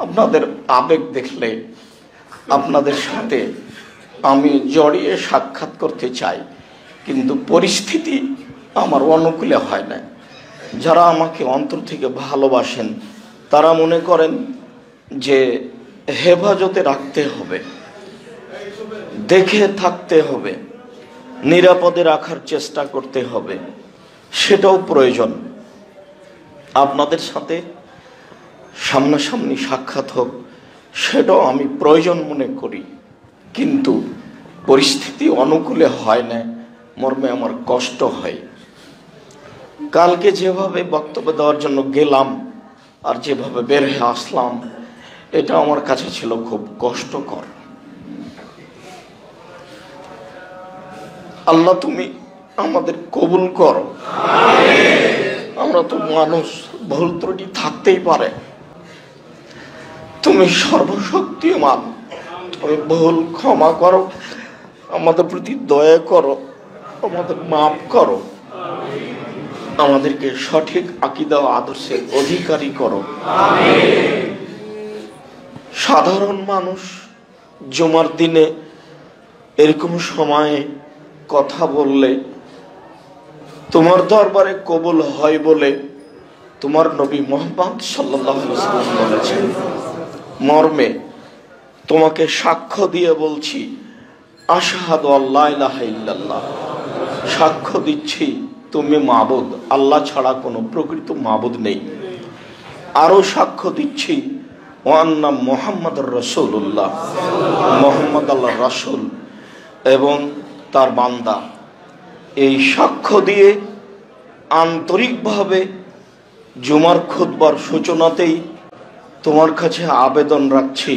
আপনাদের আবেগ দেখলে আপনাদের সাথে আমি জড়িয়ে সাক্ষাৎ করতে চাই, কিন্তু পরিস্থিতি আমার অনুকূলে হয় না। যারা আমাকে অন্তর থেকে ভালোবাসেন তারা মনে করেন যে হেফাজতে রাখতে হবে, দেখে থাকতে হবে, নিরাপদে রাখার চেষ্টা করতে হবে, সেটাও প্রয়োজন। আপনাদের সাথে সামনাসামনি সাক্ষাৎ হোক, সেটাও আমি প্রয়োজন মনে করি, কিন্তু পরিস্থিতি অনুকূলে হয় না, মর্মে আমার কষ্ট হয়। কালকে যেভাবে বক্তব্য দেওয়ার জন্য গেলাম আর যেভাবে বের হয়ে আসলাম, এটা আমার কাছে ছিল খুব কষ্টকর। আল্লাহ তুমি আমাদের কবুল করো। আমরা তো মানুষ, ভুল ত্রুটি থাকতেই পারে। তুমি সর্বশক্তিমান, তুমি ভুল ক্ষমা করো, আমাদের প্রতি দয়া করো, আমাদের মাফ করো, আমাদেরকে সঠিক আকীদা ও আদর্শের অধিকারী করো। সাধারণ মানুষ জুমার দিনে এরকম সময়ে কথা বললে তোমার দরবারে কবুল হয় বলে তোমার নবী মুহাম্মদ সাল্লাল্লাহু আলাইহি ওয়াসাল্লাম বলেছেন। মর্মে তোমাকে সাক্ষ্য দিয়ে বলছি, আশহাদু আল্লা ইলাহা ইল্লাল্লাহ, সাক্ষ্য দিচ্ছি তুমি মাবুদ, আল্লাহ ছাড়া কোনো প্রকৃত মাবুদ নেই। আরো সাক্ষ্য দিচ্ছি ওয়ান্না মুহাম্মাদুর রাসূলুল্লাহ, মুহাম্মদ আল্লাহর রাসূল এবং তার বান্দা। এই সাক্ষ্য দিয়ে আন্তরিকভাবে জুমার খুতবার সূচনাতেই তোমার কাছে আবেদন রাখছি,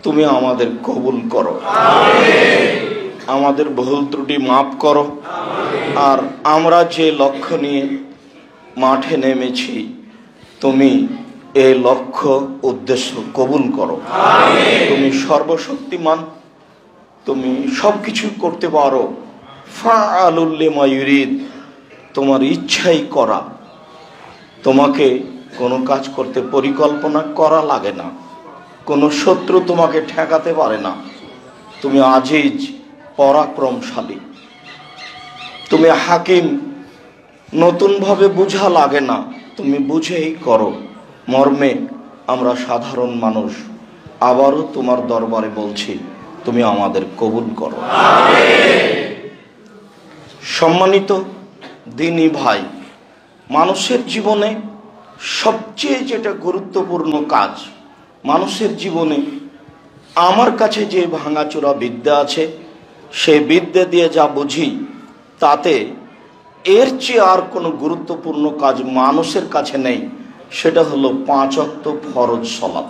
তুমি আমাদের কবুল করো, আমাদের ভুল ত্রুটি মাফ করো। আর আমরা যে লক্ষ্য নিয়ে মাঠে নেমেছি, তুমি এই লক্ষ্য উদ্দেশ্য কবুল করো। তুমি সর্বশক্তিমান, তুমি সবকিছু করতে পারো। ফাআলুল লিমা ইউরিদ, তোমার ইচ্ছাই করা। তোমাকে কোনো কাজ করতে পরিকল্পনা করা লাগে না, কোনো শত্রু তোমাকে ঠেকাতে পারে না। তুমি আজিজ, পরাক্রমশালী, তুমি হাকিম, নতুনভাবে বুঝা লাগে না, তুমি বুঝেই করো। মর্মে আমরা সাধারণ মানুষ আবারও তোমার দরবারে বলছি, তুমি আমাদের কবুল করো। সম্মানিত দিনী ভাই, মানুষের জীবনে সবচেয়ে যেটা গুরুত্বপূর্ণ কাজ, মানুষের জীবনে আমার কাছে যে ভাঙাচোরা বিদ্যা আছে, সেই বিদ্যা দিয়ে যা বুঝি, তাতে এর চেয়ে আর কোনো গুরুত্বপূর্ণ কাজ মানুষের কাছে নেই। সেটা হলো 5 ওয়াক্ত ফরজ সালাত।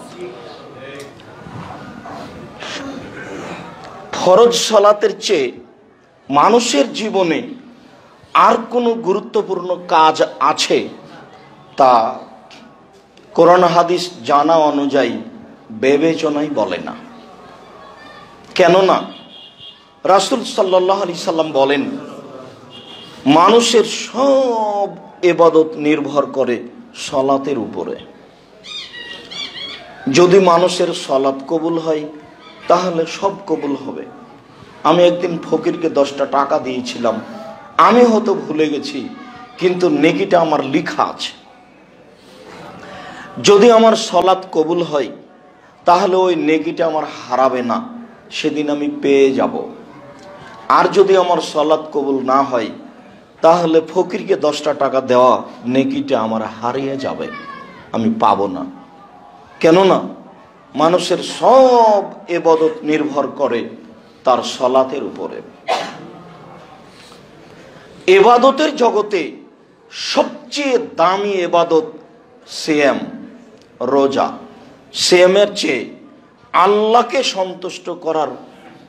ফরজ সালাতের চেয়ে মানুষের জীবনে আর কোনো গুরুত্বপূর্ণ কাজ আছে তা কোরআন হাদিস জানা অনুযায়ী বিবেচনাই বলে না। কেননা রাসূল সাল্লাল্লাহু আলাইহি সাল্লাম বলেন, মানুষের সব ইবাদত নির্ভর করে সালাতের উপরে। যদি মানুষের সালাত কবুল হয় তাহলে সব কবুল হবে। আমি একদিন ফকিরকে 10টা টাকা দিয়েছিলাম, আমি হয়তো ভুলে গেছি, কিন্তু নেকিটা আমার লেখা আছে। যদি আমার সালাত কবুল হয় তাহলে ওই নেকিটা আমার হারাবে না, সেদিন আমি পেয়ে যাব। আর যদি আমার সালাত কবুল না হয় তাহলে ফকিরকে 10টা টাকা দেওয়া নেকিটা আমার হারিয়ে যাবে, আমি পাবো না। কেননা মানুষের সব ইবাদত নির্ভর করে তার সালাতের উপরে। ইবাদতের জগতে সবচেয়ে দামি ইবাদত সিয়াম, রোজা। সিয়ামের চেয়ে আল্লাহকে সন্তুষ্ট করার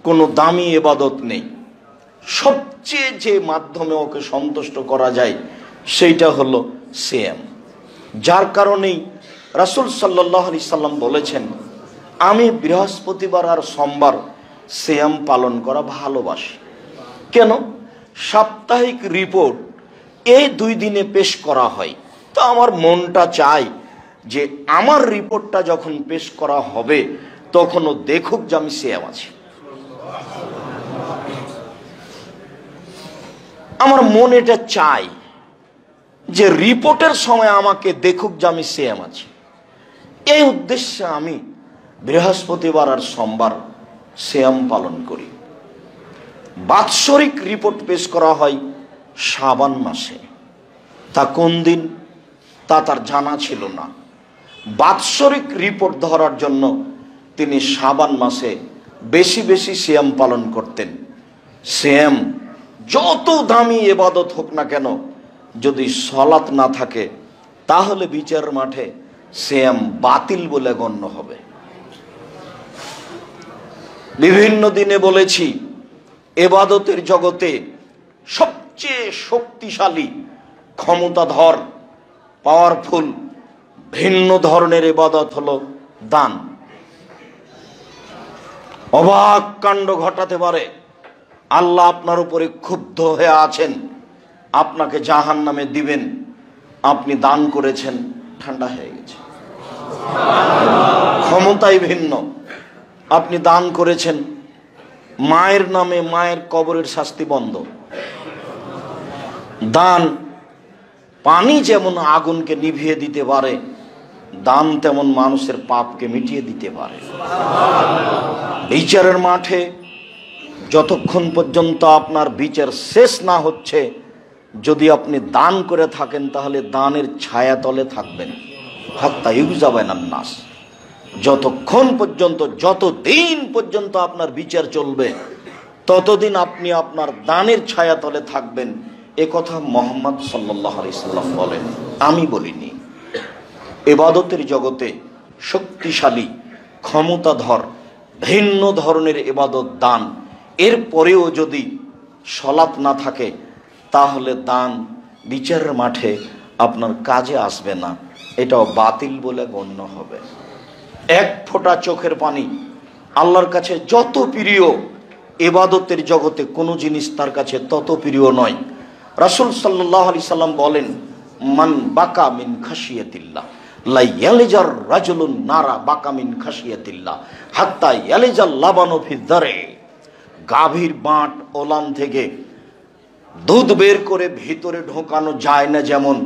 কোনো দামি ইবাদত নেই। সবচেয়ে যে মাধ্যমে ওকে সন্তুষ্ট করা যায় সেইটা হলো সিয়াম। যার কারণেই রাসূল সাল্লাল্লাহু আলাইহি সাল্লাম বলেছেন, আমি বৃহস্পতিবার আর সোমবার সিয়াম পালন করা ভালোবাসি। কেন? সাপ্তাহিক রিপোর্ট এই 2 দিনে পেশ করা হয়, তো আমার মনটা চায় যে আমার রিপোর্টটা যখন পেশ করা হবে তখনও দেখুক যে আমি সিয়াম আছি। আমার মন এটা চাই যে রিপোর্টের সময় আমাকে দেখুক যে আমি সিয়াম আছি। এই উদ্দেশ্যে আমি বৃহস্পতিবার আর সোমবার সিয়াম পালন করি। বাৎসরিক রিপোর্ট পেশ করা হয় শাবান মাসে। তা কোন দিন তা তার জানা ছিল না। বাৎসরিক রিপোর্ট ধরার জন্য তিনি শাবান মাসে বেশি বেশি সিয়াম পালন করতেন। সিয়াম যত দামি ইবাদত হোক না কেন, যদি সালাত না থাকে তাহলে বিচার মাঠে সিয়াম বাতিল বলে গণ্য হবে। বিভিন্ন দিনে বলেছি, ইবাদতের জগতে সবচেয়ে শক্তিশালী, ক্ষমতাধর, পাওয়ারফুল ভিন্ন ধরনের ইবাদত হলো দান। অবাক কাণ্ড ঘটাতে পারে। আল্লাহ আপনার উপরে ক্ষুব্ধ হয়ে আছেন, আপনাকে জাহান্নামে দিবেন, আপনি দান করেছেন, ঠান্ডা হয়ে গেছে। ক্ষমতাই ভিন্ন। আপনি দান করেছেন, মায়ের নামে মায়ের কবরের শাস্তি বন্ধ। দান পানি যেমন আগুনকে নিভিয়ে দিতে পারে, দান তেমন মানুষের পাপকে মিটিয়ে দিতে পারে। বিচারের মাঠে যতক্ষণ পর্যন্ত আপনার বিচার শেষ না হচ্ছে, যদি আপনি দান করে থাকেন তাহলে দানের ছায়াতলে থাকবেন। হাত্তা ইউজাবাইনান নাস, যতক্ষণ পর্যন্ত, যতদিন পর্যন্ত আপনার বিচার চলবে ততদিন আপনি আপনার দানের ছায়াতলে থাকবেন। এ কথা মুহাম্মদ সাল্লাল্লাহু আলাইহি সাল্লাম বলেন, আমি বলিনি। ইবাদতের জগতে শক্তিশালী, ক্ষমতাধর ভিন্ন ধরনের ইবাদত দান। এরপরেও যদি সালাত না থাকে তাহলে দান বিচারের মাঠে আপনার কাজে আসবে না, এটাও বাতিল বলে গণ্য হবে। এক ফোঁটা চোখের পানি আল্লাহর কাছে যত প্রিয়, ইবাদতের জগতে কোনো জিনিস তার কাছে তত প্রিয় নয়। রাসূল সাল্লাল্লাহু আলাইহি সাল্লাম বলেন, মান বাকা মিন খাশিয়াতিল্লাহ লা ইয়ালিজার রাজুলুন নারা বাকা মিন খাশিয়াতিল্লাহ হাত্তা ইয়ালিজাল লাবানু ফিদ দারে। গাভীর বাঁট ওলান থেকে দুধ বের করে ভিতরে ঢোকানো যায় না যেমন,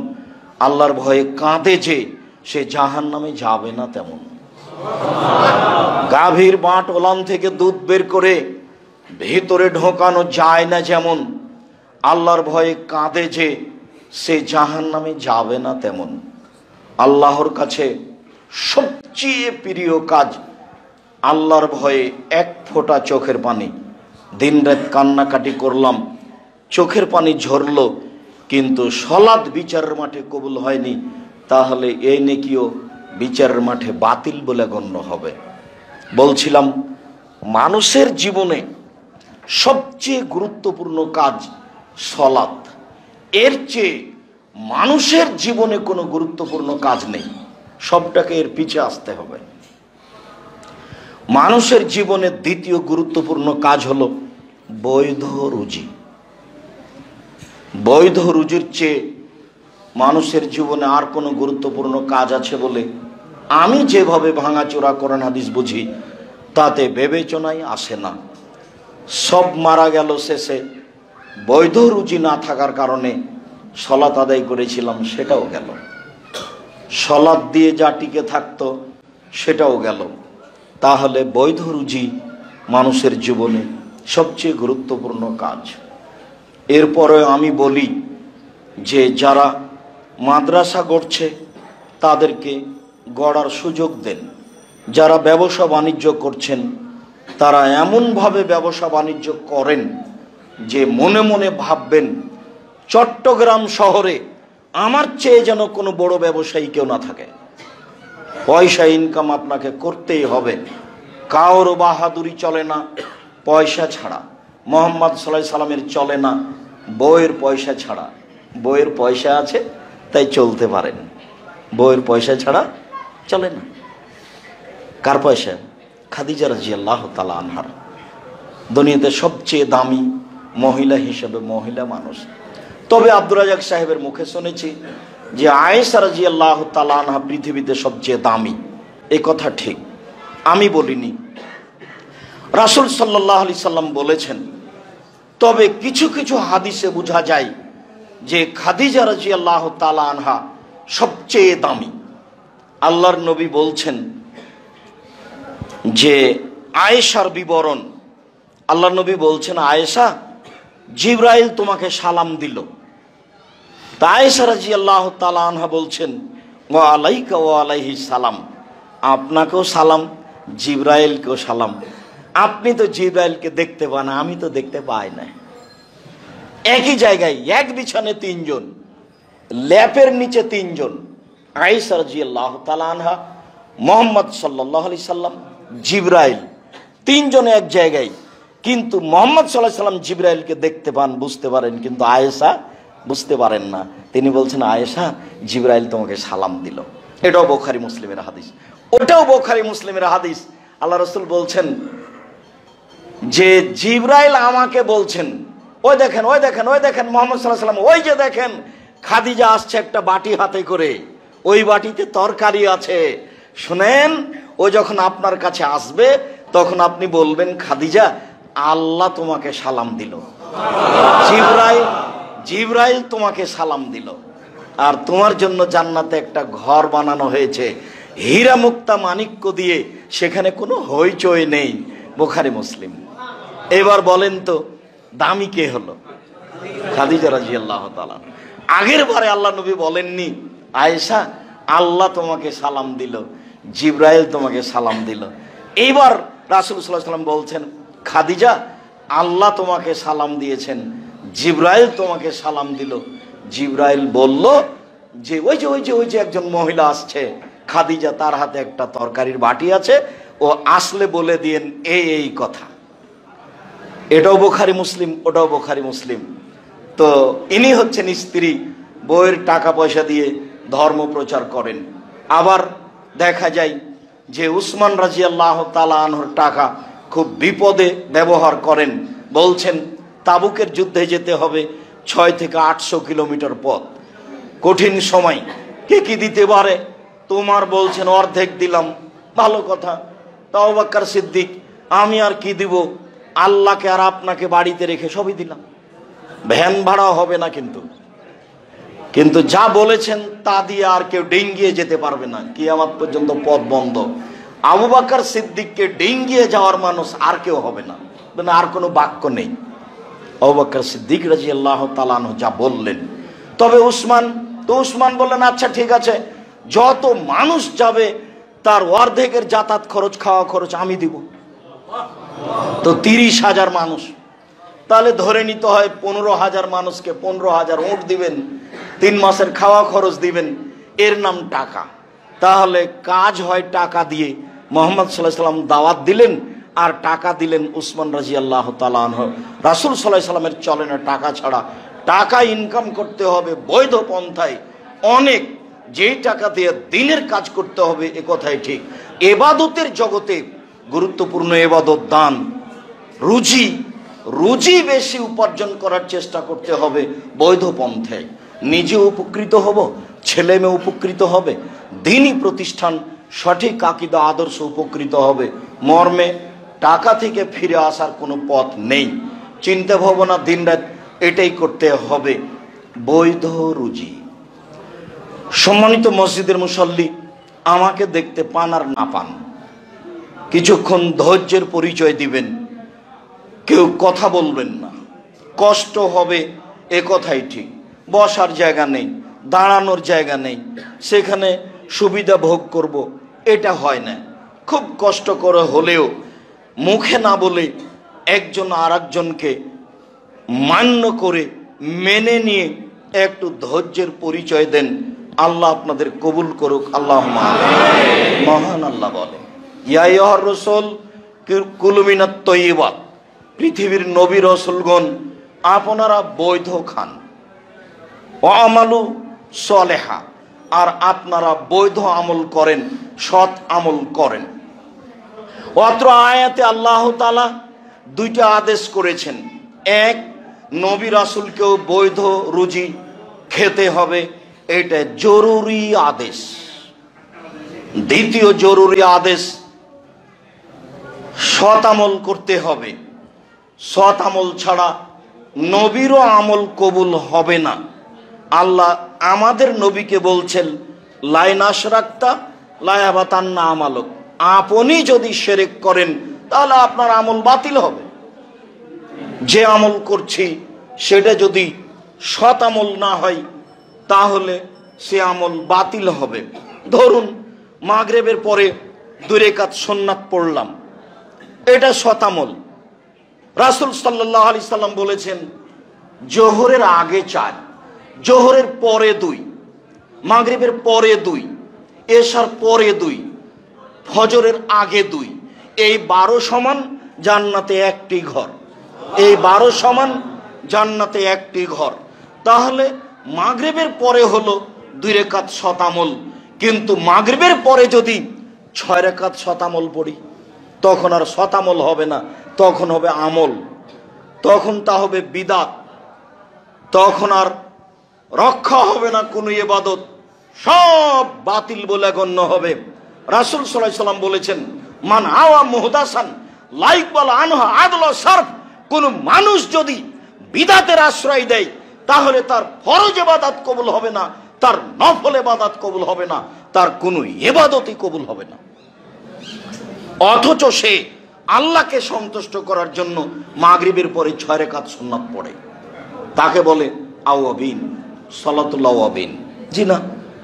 আল্লাহর ভয়ে কাঁদে যে সে জাহান্নামে যাবে না তেমন। গাভীর বাঁট ওলান থেকে দুধ বের করে ভিতরে ঢোকানো যায় না যেমন, আল্লাহর ভয়ে কাঁদে যে সে জাহান্নামে যাবে না তেমন। আল্লাহর কাছে সবচেয়ে প্রিয় কাজ আল্লাহর ভয়ে এক ফোঁটা চোখের পানি। দিনরাত কান্নাকাটি করলাম, চোখের পানি ঝরল, কিন্তু সালাত বিচারের মাঠে কবুল হয়নি, তাহলে এই নেকিও বিচারের মাঠে বাতিল বলে গণ্য হবে। বলছিলাম, মানুষের জীবনে সবচেয়ে গুরুত্বপূর্ণ কাজ সালাত। এর চেয়ে মানুষের জীবনে কোনো গুরুত্বপূর্ণ কাজ নেই, সবটাকে এর পিছে আসতে হবে। মানুষের জীবনে দ্বিতীয় গুরুত্বপূর্ণ কাজ হলো বৈধ রুজি। বৈধ রুজির চেয়ে মানুষের জীবনে আর কোনো গুরুত্বপূর্ণ কাজ আছে বলে আমি যেভাবে ভাঙাচোরা কোরআন হাদিস বুঝি তাতে বিবেচনায় আসে না। সব মারা গেল শেষে, বৈধ রুজি না থাকার কারণে সালাত আদায় করেছিলাম সেটাও গেল, সালাত দিয়ে যা টিকে থাকতো সেটাও গেল। তাহলে বৈধ রুজি মানুষের জীবনে সবচেয়ে গুরুত্বপূর্ণ কাজ। এরপরে আমি বলি যে যারা মাদ্রাসা গড়ছে তাদেরকে গড়ার সুযোগ দেন। যারা ব্যবসা বাণিজ্য করছেন তারা এমনভাবে ব্যবসা বাণিজ্য করেন যে মনে মনে ভাববেন চট্টগ্রাম শহরে আমার চেয়ে যেন কোনো বড় ব্যবসায়ী কেউ না থাকে। পয়সা ইনকাম আপনাকে করতেই হবে, কারো বাহাদুরি চলে না পয়সা ছাড়া। মুহাম্মদ সাল্লাল্লাহু আলাইহি সাল্লামের চলে না বইয়ের পয়সা ছাড়া। বইয়ের পয়সা আছে তাই চলতে পারেন, বইয়ের পয়সা ছাড়া চলে না। কার পয়সা? খাদিজা রাদিয়াল্লাহু তাআলা আনহার। দুনিয়াতে সবচেয়ে দামি মহিলা হিসেবে মহিলা মানুষ। তবে আব্দুর রাজ্জাক সাহেবের মুখে শুনেছি যে আয়েশা রাদিয়াল্লাহু তাআলা আনহা পৃথিবীতে সবচেয়ে দামি, এ কথা ঠিক, আমি বলিনি, রাসূল সাল্লাল্লাহু আলাইহি সাল্লাম বলেছেন। তবে কিছু কিছু হাদিসে বোঝা যায় যে খাদিজা রাদিয়াল্লাহু তাআলা আনহা সবচেয়ে দামি। আল্লাহর নবী বলছেন যে আয়েশার বিবরণ, আল্লাহর নবী বলছেন, আয়েশা, জিবরাইল তোমাকে সালাম দিল। তা আয়েশা রাদিয়াল্লাহু তাআলা আনহা বলছেন, ওয়া আলাইকা ওয়া আলাইহিস সালাম, আপনাকেও সালাম, জিবরাইলকেও সালাম। আপনি তো জিবরাইলকে দেখতে পান, আমি তো দেখতে পাই না। একই জায়গায় এক বিছানে তিনজন, ল্যাপের নিচে তিনজন, আয়েশা রাদিয়াল্লাহু তাআলা আনহা, মুহাম্মদ সাল্লাল্লাহু আলাইহি সাল্লাম, জিবরাইল, তিনজনে এক জায়গায়। কিন্তু মুহাম্মদ সাল্লাল্লাহু আলাইহি সাল্লাম জিবরাইলকে দেখতে পান, বুঝতে পারেন, কিন্তু আয়েশা বুঝতে পারেন না। তিনি বলছেন, আয়েশা, জিবরাইল তোমাকে সালাম দিল। এটাও বুখারী মুসলিমের হাদিস, ওটাও বুখারী মুসলিমের হাদিস। আল্লাহ রাসূল বলছেন যে জিবরাইল আমাকে বলছেন, ওই দেখেন, ওই দেখেন, ওই দেখেন মুহাম্মদ সাল্লাল্লাহু আলাইহি সাল্লাম, ওই যে দেখেন খাদিজা আসছে একটা বাটি হাতে করে, ওই বাটিতে তরকারি আছে। শুনেন, ও যখন আপনার কাছে আসবে তখন আপনি বলবেন, খাদিজা, আল্লাহ তোমাকে সালাম দিল, জিবরাইল তোমাকে সালাম দিল, আর তোমার জন্য জান্নাতে একটা ঘর বানানো হয়েছে হীরা মুক্তা মাণিক্য দিয়ে, সেখানে কোনো হইচই নেই। বুখারী মুসলিম। এবার বলেন তো দামি কে হলো? খাদিজা রাদিয়াল্লাহু তাআলা। আগের বারে আল্লাহ নবী বলেননি, আয়েশা, আল্লাহ তোমাকে সালাম দিল, জিবরাইল তোমাকে সালাম দিল। এইবার রাসূল সাল্লাল্লাহু আলাইহি সাল্লাম বলছেন, খাদিজা, আল্লাহ তোমাকে সালাম দিয়েছেন, জিবরাইল তোমাকে সালাম দিল। জিবরাইল বলল যে ওই যে একজন মহিলা আসছে, খাদিজা, তার হাতে একটা তরকারির বাটি আছে, ও আসলে বলে দিয়েন এই কথা। এটাও বুখারী মুসলিম, ওটাও বুখারী মুসলিম। তো ইনি হচ্ছেন স্ত্রী, বউয়ের টাকা পয়সা দিয়ে ধর্ম প্রচার করেন। আবার দেখা যায় যে উসমান রাদিয়াল্লাহু তাআলা আনহুর টাকা খুব বিপদে ব্যবহার করেন। বলছেন তাবুকের যুদ্ধে যেতে হবে 6 থেকে 800 কিলোমিটার পথ, কঠিন সময়, কে কি দিতে পারে? তোমার বলছেন অর্ধেক দিলাম, ভালো কথা। তা আবু বকর সিদ্দিক, আমি আর কি দিব, আল্লাহকে আর আপনাকে বাড়িতে রেখে সবই দিলাম, ভ্যান ভাড়া হবে না, কিন্তু যা বলেছেন তা দিয়ে আর কেউ ডিঙ্গিয়ে যেতে পারবে না, কিয়ামত পর্যন্ত পথ বন্ধ। আবু বকর সিদ্দিককে ডিঙ্গিয়ে যাওয়ার মানুষ আর কেউ হবে না, মানে আর কোনো বাক্য নেই। আবু বকর সিদ্দিক রাদিয়াল্লাহু তাআলা আনহু যা বললেন। তবে উসমান বললেন, আচ্ছা ঠিক আছে, যত মানুষ যাবে তার অর্ধেকের যাতায়াত খরচ, খাওয়া খরচ আমি দিব। তো 30,000 মানুষ, তাহলে ধরে নিতে হয় 15,000 মানুষকে 15,000 উট দিবেন, 3 মাসের খাওয়া খরচ দিবেন, এর নাম টাকা। তাহলে কাজ হয় টাকা দিয়ে। মুহাম্মদ সাল্লাল্লাহু আলাইহি সাল্লাম দাওয়াত দিলেন আর টাকা দিলেন উসমান রাদিয়াল্লাহু তাআলা আনহু। রাসূল সাল্লাল্লাহু আলাইহি সাল্লামের চলে না টাকা ছাড়া, টাকা ইনকাম করতে হবে বৈধ পন্থায়, অনেক, যেই টাকা দিয়ে দিনের কাজ করতে হবে, এ কথাই ঠিক। ইবাদতের জগতে গুরুত্বপূর্ণ ইবাদত দান, রুজি বেশি উপার্জন করার চেষ্টা করতে হবে বৈধ পন্থায়। নিজে উপকৃত হব, ছেলে মেয়ে উপকৃত হবে, দ্বীনি প্রতিষ্ঠান, সঠিক আকীদা আদর্শ উপকৃত হবে, মর্মে টাকা থেকে ফিরে আসার কোনো পথ নেই। চিন্তা ভাবনা দিনরাত এটাই করতে হবে, বৈধ রুজি। সম্মানিত মসজিদের মুসল্লি, আমাকে দেখতে পান আর না পান, কিছুক্ষণ ধৈর্যের পরিচয় দিবেন, কেউ কথা বলবেন না, কষ্ট হবে, এ কথাই ঠিক। বসার জায়গা নেই, দাঁড়ানোর জায়গা নেই, সেখানে সুবিধা ভোগ করব, এটা হয় না। খুব কষ্ট করে হলেও মুখে না বলে একজন আর একজনকে মান্য করে মেনে নিয়ে একটু ধৈর্যের পরিচয় দেন। আল্লাহ আপনাদের কবুল করুক, আল্লাহুম্মা আমিন। মহান আল্লাহ বলে, ইয়া আইয়ুহার রাসূল কুলু মিনাত তাইয়্যিবাত, পৃথিবীর নবী রাসূলগণ আপনারা বৈধ খান, ওয়া আমালু সলেহা, আর আপনারা বৈধ আমল করেন, সৎ আমল করেন। অত্র আয়াতে আল্লাহ তাআলা 2টা আদেশ করেছেন। এক, নবী রাসূলকেও বৈধ রুজি খেতে হবে, এটা জরুরি আদেশ। দ্বিতীয় জরুরি আদেশ, সৎ আমল করতে হবে। সৎ আমল ছাড়া নবীরও আমল কবুল হবে না। আল্লাহ আমাদের নবীকে বলছেন, লাইন আশরাকতা লায়াবাতান্না আমালক, আপনি যদি শিরক করেন তাহলে আপনার আমল বাতিল হবে। যে আমল করছি সেটা যদি সৎ আমল না হয় তাহলে সে আমল বাতিল হবে। ধরুন মাগরিবের পরে 2 রাকাত সুন্নাত পড়লাম, এটা সৎ আমল। রাসূল সাল্লাল্লাহু আলাইহি সাল্লাম বলেছেন, জোহরের আগে 4, জোহরের পরে 2, মাগরিবের পরে 2, এশার পরে 2, ফজরের আগে 2, এই 12 সমান জান্নাতে একটি ঘর। এই 12 সমান জান্নাতে একটি ঘর। তাহলে মাগরিবের পরে হলো 2 রাকাত সৎ আমল, কিন্তু মাগরিবের পরে যদি 6 রাকাত সৎ আমল পড়ি তখন আর সৎ আমল হবে না, তখন হবে আমল, তখন তা হবে বিদাত, তখন আর রক্ষা হবে না কোনো ইবাদত, সব বাতিল বলে গণ্য হবে। রাসূল সাল্লাল্লাহু আলাইহি সাল্লাম বলেছেন, মান আওয়া মুহদাসান লাইকবাল আনহা আদল সারফ, কোন মানুষ যদি বিদাতের আশ্রয় দেয় তাহলে তার ফরজ ইবাদত কবুল হবে না, তার নফল ইবাদত কবুল হবে না, তার কোনো ইবাদতই কবুল হবে না। অথচ সে আল্লাহকে সন্তুষ্ট করার জন্য মাগরিবের পরে 6 রাকাত সুন্নাত পড়ে, তাকে বলে আওয়াবিন, সালাতুল আওয়াবিন। জি না,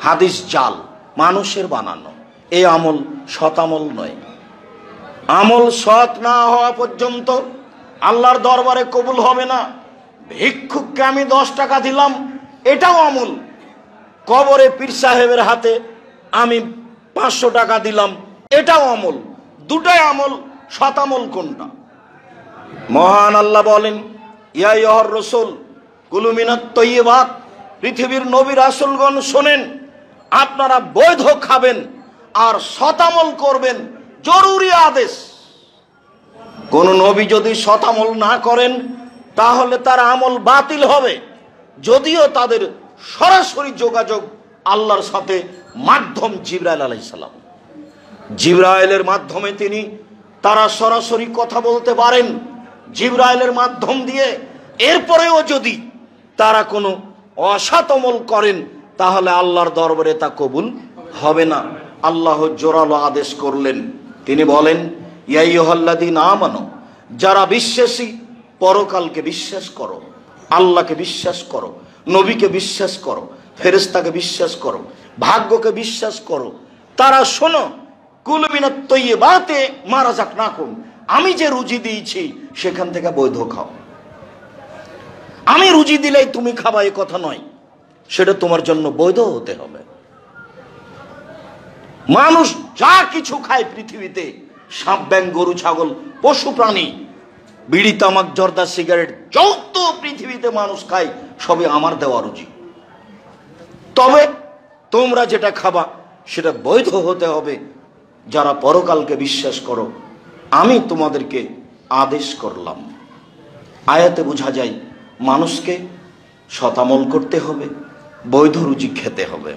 হাদিস জাল, মানুষের বানানো। এই আমল সৎ আমল নয়। আমল সৎ না হওয়া পর্যন্ত আল্লাহর দরবারে কবুল হবে না। ভিক্ষুককে আমি 10 টাকা দিলাম, এটাও আমল। কবরে পীর সাহেবের হাতে আমি 500 টাকা দিলাম, এটাও আমল। দুটাই আমল। সৎ আমল কোনটা? মহান আল্লাহ বলেন, ইয়া আইয়ুহার রাসূল কুলু মিনাত তাইয়্যিবাত, পৃথিবীর নবী রাসূলগণ শোনেন, আপনারা বৈধ খাবেন আর সৎ আমল করবেন, জরুরি আদেশ। কোন নবী যদি সৎ আমল না করেন তাহলে তার আমল বাতিল হবে, যদিও তাদের সরাসরি যোগাযোগ আল্লাহর সাথে মাধ্যম জিবরাইল আলাইহিস সালাম। জিবরাইলের মাধ্যমে তারা সরাসরি কথা বলতে পারেন, জিবরাইলের মাধ্যম দিয়ে। এরপরেও যদি তারা কোনো অসৎ আমল করেন তাহলে আল্লাহর দরবারে তা কবুল হবে না। আল্লাহ জোরালো আদেশ করলেন, তিনি বলেন, ইয়া আইয়ুহাল্লাযীনা আমানু, যারা বিশ্বাসী, পরকালকে বিশ্বাস করো, আল্লাহকে বিশ্বাস করো, নবীকে বিশ্বাস করো, ফেরেশতাকে বিশ্বাস করো, ভাগ্যকে বিশ্বাস করো, তারা শোনো, কুলু মিনাত তাইয়্যিবাতি মা রাযাকনাকুম, আমি যে রুজি দিয়েছি সেখান থেকে বৈধ খাও। আমি রুজি দিলেই তুমি খাবা এই কথা নয়, সেটা তোমার জন্য বৈধ হতে হবে। মানুষ যা কিছু খায় পৃথিবীতে, সাপ, ব্যাঙ, গরু, ছাগল, পশু প্রাণী, বিড়ি, তামাক, জর্দা, সিগারেট, যত পৃথিবীতে মানুষ খায় সবই আমার দেওয়া রুজি। তবে তোমরা যেটা খাবা সেটা বৈধ হতে হবে। যারা পরকালকে বিশ্বাস করো, আমি তোমাদেরকে আদেশ করলাম। আয়াতে বোঝা যায় মানুষকে সৎ আমল করতে হবে, বৈধ রুজি খেতে হবে।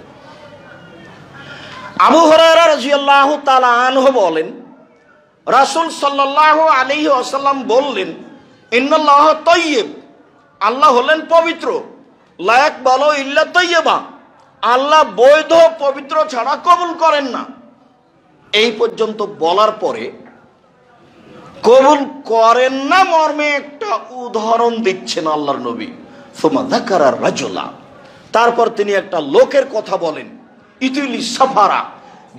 আবু হুরায়রা রাদিয়াল্লাহু তাআলা আনহু বলেন, রাসূল সাল্লাল্লাহু আলাইহি ওয়াসাল্লাম বললেন, ইন্নাল্লাহ তাইয়্যিব, আল্লাহ হলেন পবিত্র, লা ইয়াকবালু ইল্লা তাইয়্যিবা, আল্লাহ বৈধ পবিত্র ছাড়া কবুল করেন না। এই পর্যন্ত বলার পরে কবুল করেন না মর্মে একটা উদাহরণ দিচ্ছেন আল্লাহর নবী। সুমা যাকারা রাজুলা, তারপর তিনি একটা লোকের কথা বলেন, ইতিলি সাফারা,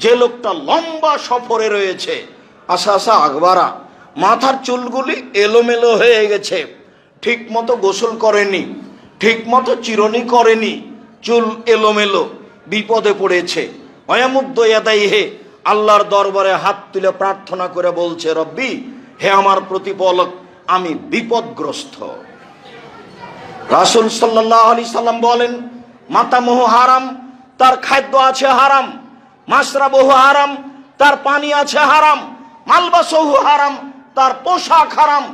যে লোকটা লম্বা সফরে রয়েছে, আশা আশা আকবারা, মাথার চুলগুলি এলোমেলো হয়ে গেছে, ঠিক মতো গোসল করেনি, ঠিক মতো চিরুনি করেনি, চুল এলোমেলো, বিপদে পড়েছে। ওয়ামুদ্দু ইয়াদাইহি, আল্লাহর দরবারে হাত তুলে প্রার্থনা করে বলছে, রব্বি, হে আমার প্রতিপালক, আমি বিপদগ্রস্ত। রাসূল সাল্লাল্লাহু আলাইহি সাল্লাম বলেন, মাতামুহু হারাম, তার খাদ্য আছে হারাম, মাশরাবুহু হারাম, তার পানি আছে হারাম, মালবাসুহু হারাম, তার পোশাক হারাম,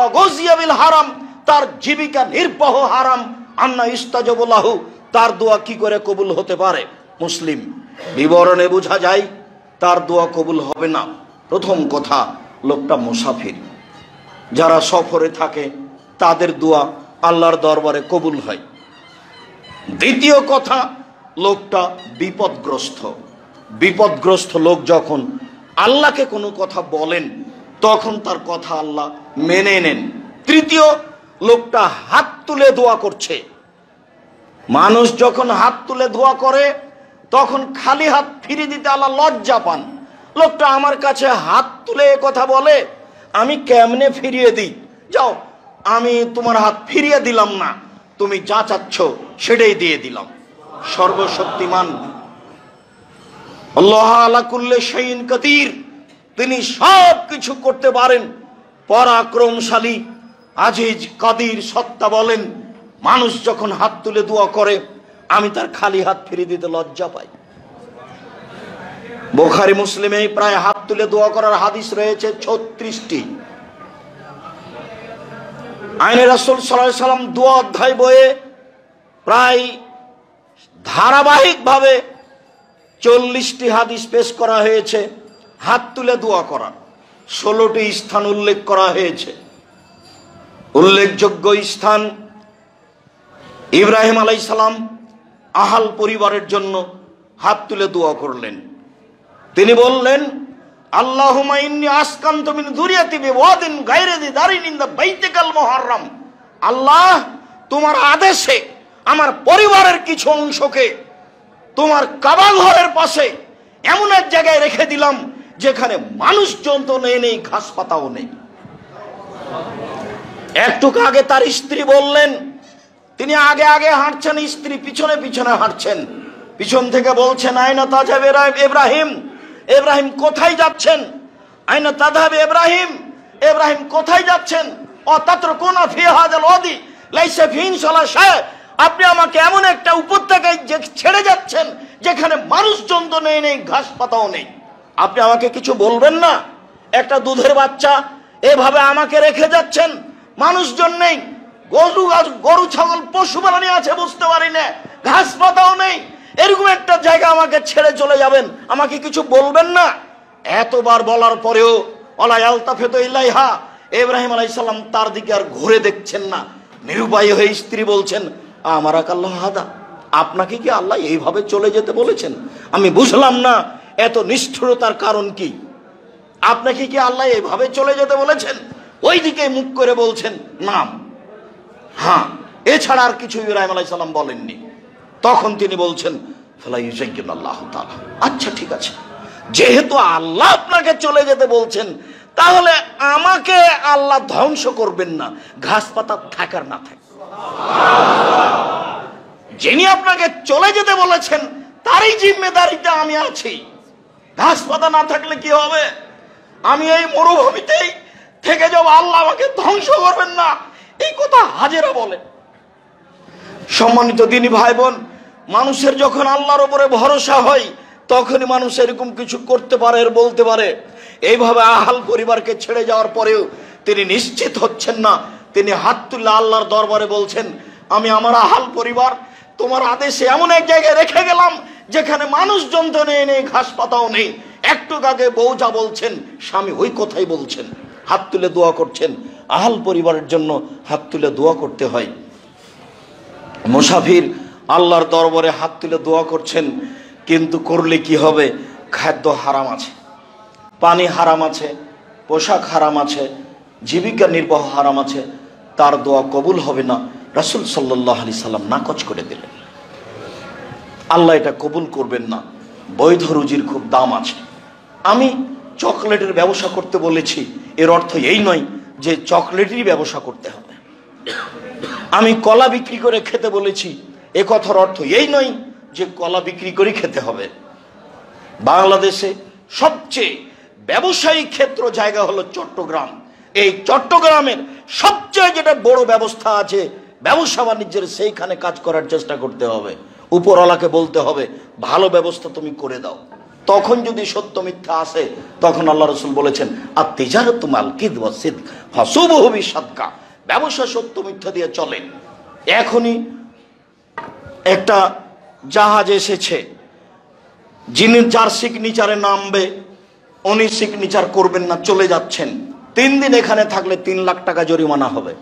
অগজিয়া বিল হারাম, তার জীবিকা নির্বাহ হারাম, আন্না ইস্তাজাবু লাহু, তার দোয়া কি করে কবুল হতে পারে? মুসলিম বিবরণে বোঝা যায় তার দোয়া কবুল হবে না। প্রথম কথা, লোকটা মুসাফির, যারা সফরে থাকে তাদের দোয়া আল্লাহর দরবারে কবুল হয়। দ্বিতীয় কথা, লোকটা বিপদগ্রস্ত। বিপদগ্রস্ত লোক যখন আল্লাহকে কোনো কথা বলেন তখন তার কথা আল্লাহ মেনে নেন। তৃতীয়, লোকটা হাত তুলে দোয়া করছে। মানুষ যখন হাত তুলে দোয়া করে তখন খালি হাত ফিরিয়ে দিতে আল্লাহ লজ্জা পান। লোকটা আমার কাছে হাত তুলে কথা বলে, আমি কেমনে ফিরিয়ে দিই? যাও, আমি তোমার হাত ফিরিয়ে দিলাম না, তুমি যা চাচ্ছ সেটাই দিয়ে দিলাম। সর্বশক্তিমান আল্লাহ আলা কুল্লি শাইইন কাদির, তিনি সব কিছু করতে পারেন, পরাক্রমশালী, আজিজ, কাদির, সত্তা বলেন। মানুষ যখন হাত তুলে দোয়া করে আমি তার খালি হাত ফিরিয়ে দিতে লজ্জা পাই। বুখারী মুসলিমে প্রায় হাত তুলে দোয়া করার হাদিস রয়েছে 36টি। আইনে রাসূল সাল্লাল্লাহু আলাইহি সাল্লাম দোয়া অধ্যায় বইয়ে প্রায় ধারাবাহিকভাবে 40টি হাদিস পেশ করা হয়েছে হাত তুলে দোয়া করার। 16টি স্থান উল্লেখ করা হয়েছে। উল্লেখযোগ্য স্থান, ইব্রাহিম আলাইহিস সালাম আহাল পরিবারের জন্য হাত তুলে দোয়া করলেন। তিনি বললেন, আল্লাহুম্মা ইন্নী আসকানতু মিন যুররিয়াতি বিওয়াদিন গায়রি যি দারিন ইনদা বাইতিকাল মুহাররাম। আল্লাহ, তোমার আদেশে আমার পরিবারের কিছু অংশকে তোমার কাবা ঘরের পাশে এমন এক জায়গায় রেখে দিলাম যেখানে মানুষজন তো নেই, ঘাস পাতাও নেই। একটু আগে তার স্ত্রী বললেন, তিনি আগে আগে হাঁটছেন, স্ত্রী পিছনে পিছনে হাঁটছেন। পিছন থেকে বলছেন, আইনা তাযহাব ইব্রাহিম, ইব্রাহিম কোথায় যাচ্ছেন? আইনা তাযহাব ইব্রাহিম, ইব্রাহিম কোথায় যাচ্ছেন? অতাতরকুনা ফি হাযাল ওয়াদি লাইসা ফিহি ইনশাআল্লাহ শায়, আপনি আমাকে এমন একটা উপত্যকায় ছেড়ে যাচ্ছেন যেখানে মানুষজন তো নেই, ঘাস পাতাও নেই। আপনি আমাকে কিছু বলবেন না? একটা দুধের বাচ্চা এভাবে আমাকে রেখে যাচ্ছেন, মানুষজন নেই, গরু ছাগল পশু প্রাণী আছে বুঝতে পারি না, ঘাস পাতাও নেই, এরকম একটা জায়গা আমাকে ছেড়ে চলে যাবেন, আমাকে কিছু বলবেন না? এতবার বলার পরেও ওয়ালা ইয়ালতাফিতু ইলাইহা, ইব্রাহিম আলাইহিস সালাম তার দিকে আর ঘুরে দেখছেন না। নিরুপায় হয়ে স্ত্রী বলছেন, আমারাকাল্লাহু হাদা, আপনাকে কি আল্লাহ এইভাবে চলে যেতে বলেছেন? আমি বুঝলাম না এত নিষ্ঠুরতার কারণ কি। আপনাকে কি আল্লাহ এইভাবে চলে যেতে বলেছেন? ওই দিকে মুখ করে বলছেন নাম, হ্যাঁ, এছাড়া আর কিছু ইব্রাহিম আলাইহিস সালাম বলেননি। তখন তিনি বলছেন, ফালা ইউযায়্যিনুল্লাহু তাআলা, আচ্ছা ঠিক আছে, যেহেতু আল্লাহ আপনাকে চলে যেতে বলছেন তাহলে আমাকে আল্লাহ ধ্বংস করবেন না, ঘাস পাতা থাকার না থাকে। যিনি আপনাকে চলে যেতে বলেছেন তারই জিম্মেদারিতে আমি আছি। ঘাস পাতা না থাকলে কি হবে? আমি এই মরুভূমিতেই থেকে যাব, আল্লাহ আমাকে ধ্বংস করবেন না, এই কথা হাজেরা বলে। সম্মানিত দিনী ভাই বোন, মানুষের যখন আল্লাহর উপরে ভরসা হয় তখনই মানুষ এরকম কিছু করতে পারে, বলতে পারে। এইভাবে আহাল পরিবারকে ছেড়ে যাওয়ার পরেও তিনি নিশ্চিত হচ্ছেন না। তিনি হাত তুলে আল্লাহর দরবারে বলছেন, আমি আমার আহাল পরিবার তোমার আদেশে এমন এক জায়গায় রেখে গেলাম যেখানে মানুষজন তো নেই, ঘাস পাতাও নেই। একটু আগে বউ যা বলছেন স্বামী ওই কথাই বলছেন, হাত তুলে দোয়া করছেন। আহাল পরিবারের জন্য হাত তুলে দোয়া করতে হয়। মুসাফির আল্লাহর দরবারে হাত তুলে দোয়া করছেন, কিন্তু করলে কি হবে? খাদ্য হারাম আছে, পানি হারাম আছে, পোশাক হারাম আছে, জীবিকা নির্বাহ হারাম আছে, তার দোয়া কবুল হবে না। রাসূল সাল্লাল্লাহু আলাইহি সাল্লাম নাকচ করে দিলেন, আল্লাহ এটা কবুল করবেন না। বৈধ রুজির খুব দাম আছে। আমি চকলেটের ব্যবসা করতে বলেছি, এর অর্থ এই নয় যে চকলেটেরই ব্যবসা করতে হবে। আমি কলা বিক্রি করে খেতে বলেছি, এ কথার অর্থ এই নয় যে কলা বিক্রি করে খেতে হবে। বাংলাদেশে সবচেয়ে ব্যবসায়িক ক্ষেত্র জায়গা হলো চট্টগ্রাম। এই চট্টগ্রামের সবচেয়ে যেটা বড় ব্যবস্থা আছে ব্যবসা বাণিজ্যের, সেইখানে কাজ করার চেষ্টা করতে হবে। উপরওয়ালাকে বলতে হবে ভালো ব্যবস্থা তুমি করে দাও। তখন যদি সত্য মিথ্যা আসে তখন আল্লাহ রাসূল বলেছেন, আত-তিজারাতু মাল কিযব ওয়াস সিদক ফাসুবহু বিসাদকা, ব্যবসা সত্য মিথ্যা দিয়ে চলে। এখনই একটা জাহাজ এসেছে, যিনি যার সিগনেচারে নামবে উনি সিগনেচার করবেন না, চলে যাচ্ছেন। 3 দিন এখানে থাকলে 3 লাখ টাকা জরিমানা হবে।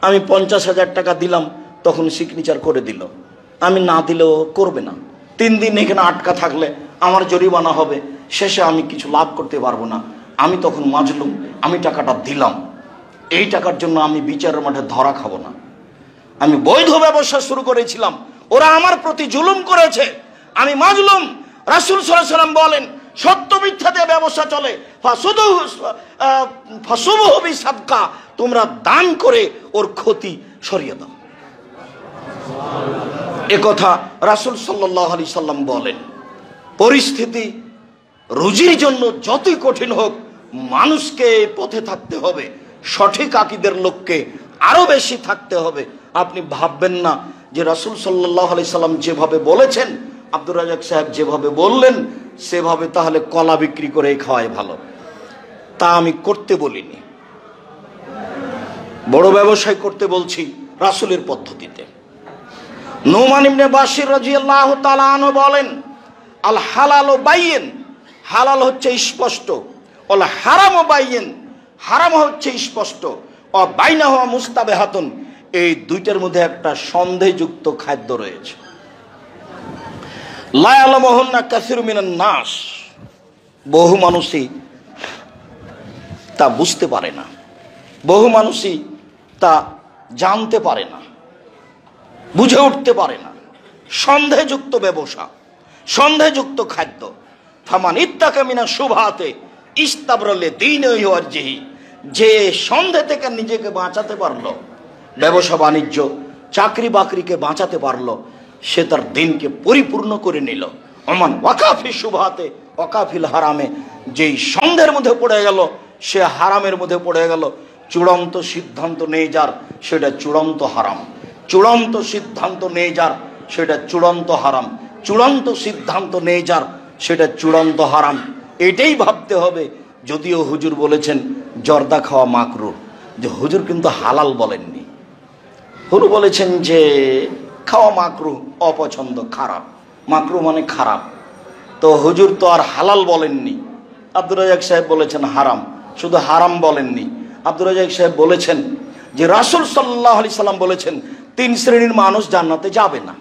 আমি 50,000 টাকা দিলাম, তখন সিগনেচার করে দিল। আমি না দিলেও করবে না। 3 দিন এখানে আটকা থাকলে আমার জরিমানা হবে, শেষে আমি কিছু লাভ করতে পারবো না। আমি তখন মাজলুম, আমি টাকাটা দিলাম, এই টাকার জন্য আমি বিচারের মাঠে ধরা খাবো না। আমি বৈধ ব্যবসা শুরু করেছিলাম, ওরা আমার প্রতি জুলুম করেছে, আমি মাজলুম। রাসূল সাল্লাল্লাহু আলাইহি ওয়াসাল্লাম বলেন, সত্য মিথ্যা দিয়ে ব্যবসা চলে, ফাসুবহু বিসাদকা, তোমরা দান করে ওর ক্ষতি সরিয়ে দাও। এ কথা রাসূল সাল্লাল্লাহু আলাইহি সাল্লাম বলেন। পরিস্থিতি রুজির জন্য যতই কঠিন হোক, মানুষকে পথে থাকতে হবে, সঠিক আকীদার লোককে আরো বেশি থাকতে হবে। আপনি ভাববেন না যে রাসূল সাল্লাল্লাহু আলাইহি সাল্লাম যেভাবে বলেছেন, আব্দুর রাজ্জাক সাহেব যেভাবে বললেন সেভাবে তাহলে কলা বিক্রি করে খাওয়াই ভালো। তা আমি করতে বলিনি, বড় ব্যবসায় করতে বলছি রাসূলের পদ্ধতিতে। নুমান ইবনে বাশির রাদিয়াল্লাহু তাআলা আনহু বলেন, আল হালালু বাইয়িন, হালাল হচ্ছে স্পষ্ট, ওয়াল হারামু বাইয়িন, হারাম হচ্ছে স্পষ্ট, ও বাইনাহুমা মুস্তাবিহাতুন, এই দুইটার মধ্যে একটা সন্দেহযুক্ত খাদ্য রয়েছে। লা ইয়ালামুহুন্না কাসীরু মিনান নাস, বহু মানুষই তা বুঝতে পারে না, বহু মানুষই তা জানতে পারে না, বুঝে উঠতে পারে না। সন্দেহযুক্ত ব্যবসা, সন্দেহযুক্ত খাদ্য। ফামান ইত্তাকা মিনা শুবহাতে ইস্তাবরা লিদীনিহি ওয়া ইরজিহি, যে সন্দেহ থেকে নিজেকে বাঁচাতে পারলো, ব্যবসা বাণিজ্য চাকরি বাকরিকে বাঁচাতে পারলো, সে তার দিনকে পরিপূর্ণ করে নিল। ওমান ওয়াকাফি শুবহাতে ওয়াকাফিল হারামে, যেই সন্দেহের মধ্যে পড়ে গেল সে হারামের মধ্যে পড়ে গেল। চূড়ান্ত সিদ্ধান্ত নেই যার, সেটা চূড়ান্ত হারাম। চূড়ান্ত সিদ্ধান্ত নেই যার, সেটা চূড়ান্ত হারাম। চূড়ান্ত সিদ্ধান্ত নেই যার, সেটা চূড়ান্ত হারাম। এটাই ভাবতে হবে। যদিও হুজুর বলেছেন জর্দা খাওয়া মাকরুহ, যে হুজুর কিন্তু হালাল বলেননি। হুজুর বলেছেন যে খাওয়া মাকরুহ, অপছন্দ, খারাপ। মাকরুহ মানে খারাপ, তো হুজুর তো আর হালাল বলেননি। আব্দুর রাজ্জাক সাহেব বলেছেন হারাম, শুধু হারাম বলেননি। আব্দুর রাজ্জাক সাহেব বলেছেন যে রাসূল সাল্লাল্লাহু আলাইহি সাল্লাম বলেছেন 3 শ্রেণীর মানুষ জান্নাতে যাবে না।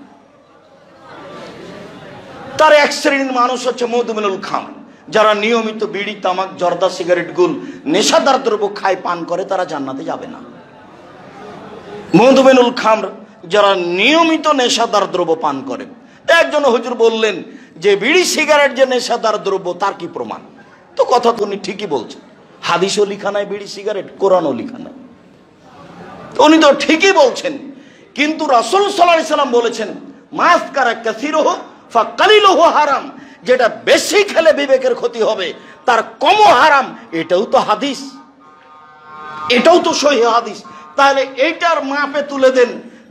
তার 1 শ্রেণীর মানুষ হচ্ছে মদমিনুল খামর, যারা নিয়মিত বিড়ি, তামাক, জর্দা, সিগারেট, গুল, নেশাদার দ্রব্য খায়, পান করে, তারা জান্নাতে যাবে না। মদমিনুল খামর, যারা নিয়মিত নেশাদার দ্রব্য পান করে। একজন হুজুর বললেন যে বিড়ি সিগারেট যে নেশাদার দ্রব্য, তার কি প্রমাণ? তো কথা তো উনি ঠিকই বলছেন, হাদিসও লিখা নাই বিড়ি সিগারেট, কোরআনও লিখা নাই, উনি তো ঠিকই বলছেন। কিন্তু রাসূল সাল্লাল্লাহু আলাইহি সাল্লাম বলেছেন মাসকারা কাসীরুহু ফাকালিলুহু হারাম, যেটা বেশি খেলে বিবেকের ক্ষতি হবে তার কমও হারাম। এটাও তো হাদিস, এটাও তো সহিহ হাদিস। তাহলে এইটার মাপে তুলে দেন,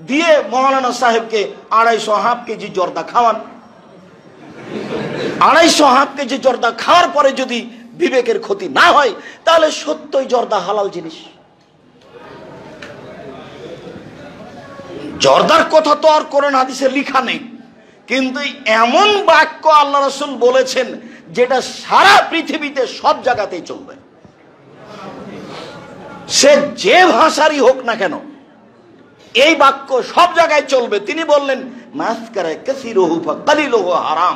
দিয়ে মাওলানা সাহেবকে 250 কেজি জর্দা খাওয়ান। 250 কেজি জর্দা খাওয়ার পরে যদি বিবেকের ক্ষতি না হয়, তাহলে সত্যই জর্দা হালাল জিনিস। জর্দার কথা তো আর কোরআন হাদিসে লেখা নেই, কিন্তু এমন বাক্য আল্লাহ রাসূল বলেছেন যেটা সারা পৃথিবীতে সব জায়গাতেই চলবে, সে যে ভাষারই হোক না কেন, এই বাক্য সব জায়গায় চলবে। তিনি বললেন মাসকারা কাসীরুহু ফাকালিলুহু হারাম,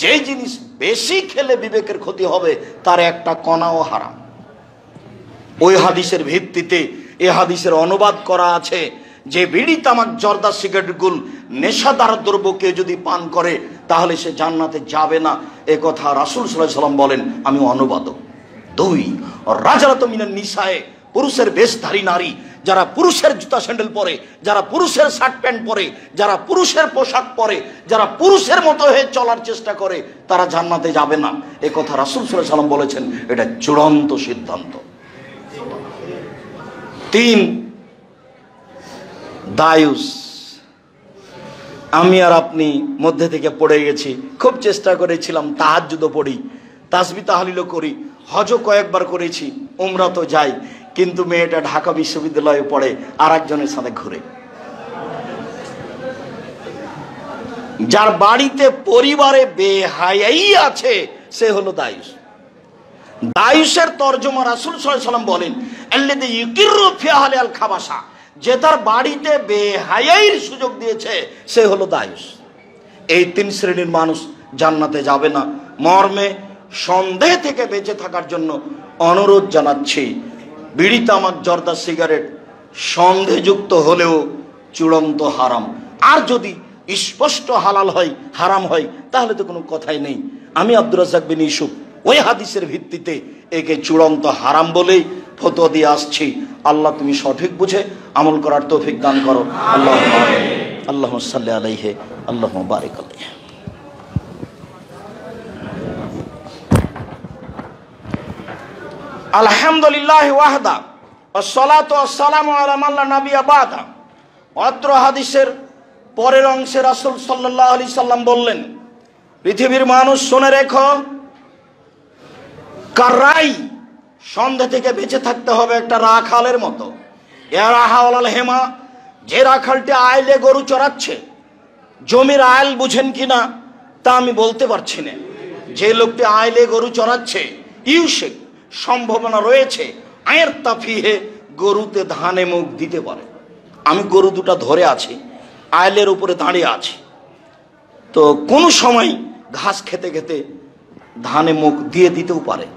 যে জিনিস বেশি খেলে বিবেকের ক্ষতি হবে তার একটা কণাও হারাম। ওই হাদিসের ভিত্তিতে এই হাদিসের অনুবাদ করা আছে যে বিড়ি, তামাক, জর্দা, সিগারেট, গুল, নেশাদার দ্রব্যকে যদি পান করে তাহলে সে জান্নাতে যাবে না। এ কথা রাসূল সাল্লাল্লাহু আলাইহি সাল্লাম বলেন, আমি অনুবাদক। 2 রাজারাতু মিনান নিসায়ে, পুরুষের বেশধারী নারী, যারা পুরুষের জুতা স্যান্ডেল পরে, যারা পুরুষের শার্ট প্যান্ট পরে, যারা পুরুষের পোশাক পরে, যারা পুরুষের মতো হয়ে চলার চেষ্টা করে, তারা জান্নাতে যাবে না। এ কথা রাসূল সাল্লাল্লাহু আলাইহি সাল্লাম বলেছেন, এটা চূড়ান্ত সিদ্ধান্ত। 3 দায়ুস, আমি আর আপনি মধ্যে থেকে পড়ে গেছি। খুব চেষ্টা করেছিলাম তাহাজ্জুদও পড়ি, তাসবিহ তাহলিলও করি, হজও কয়েকবার করেছি, উমরা তো যাই, কিন্তু মেয়েটা ঢাকা বিশ্ববিদ্যালয়ে পড়ে আর একজনের সাথে ঘুরে। যার বাড়িতে পরিবারে বেহায়াই আছে সে হলো দায়ুস। দায়ুসের তর্জমা রাসূল সাল্লাল্লাহু আলাইহি ওয়াসাল্লাম বলেন আল্লাযী ইউকিরু ফি আহলি আল খাবাসা, যে তার বাড়িতে বেহায়াইর সুযোগ দিয়েছে সে হলো দায়ুস। এই তিন শ্রেণীর মানুষ জান্নাতে যাবে না মর্মে সন্দেহ থেকে বেঁচে থাকার জন্য অনুরোধ জানাচ্ছি। বিড়ি, তামাক, জর্দা, সিগারেট সন্দেহযুক্ত হলেও চূড়ান্ত হারাম। আর যদি স্পষ্ট হালাল হয়, হারাম হয়, তাহলে তো কোনো কথাই নেই। আমি আব্দুর রাজ্জাক বিন ইউসুফ ওই হাদিসের ভিত্তিতে একে চূড়ান্ত হারাম বলেই ফতোয়া দিয়ে আসছি। আল্লাহ তুমি সঠিক বুঝে আমল করার তৌফিক দান করো। আল্লাহুম্মা সাল্লি আলাইহি আল্লাহুম্মা বারিক আলাইহি। আলহামদুলিল্লাহ ওয়াহদা ওয়াসসালাতু ওয়াসসালামু আলা মান লা নাবিয়্যা বাদা। অত্র হাদিসের পরের অংশে রাসূল সাল্লাল্লাহু আলাইহি সাল্লাম বললেন, পৃথিবীর মানুষ শুনে রেখো, কারাই সন্দেহ থেকে বেঁচে থাকতে হবে একটা রাখালের মতো। ইয়ারাহাওয়াল হেমা, যে রাখালটি আইলে গরু চড়াচ্ছে, জমির আইল বুঝেন কিনা তা আমি বলতে পারছি না। যে লোকটি আইলে গরু চড়াচ্ছে, ইউসেক সম্ভাবনা রয়েছে আয়ের তাফিহে গরুতে ধানে মুখ দিতে পারে। আমি গরু দুটা ধরে আছি, আইলের উপরে দাঁড়িয়ে আছি, তো কোনো সময় ঘাস খেতে খেতে ধানে মুখ দিয়ে দিতেও পারে।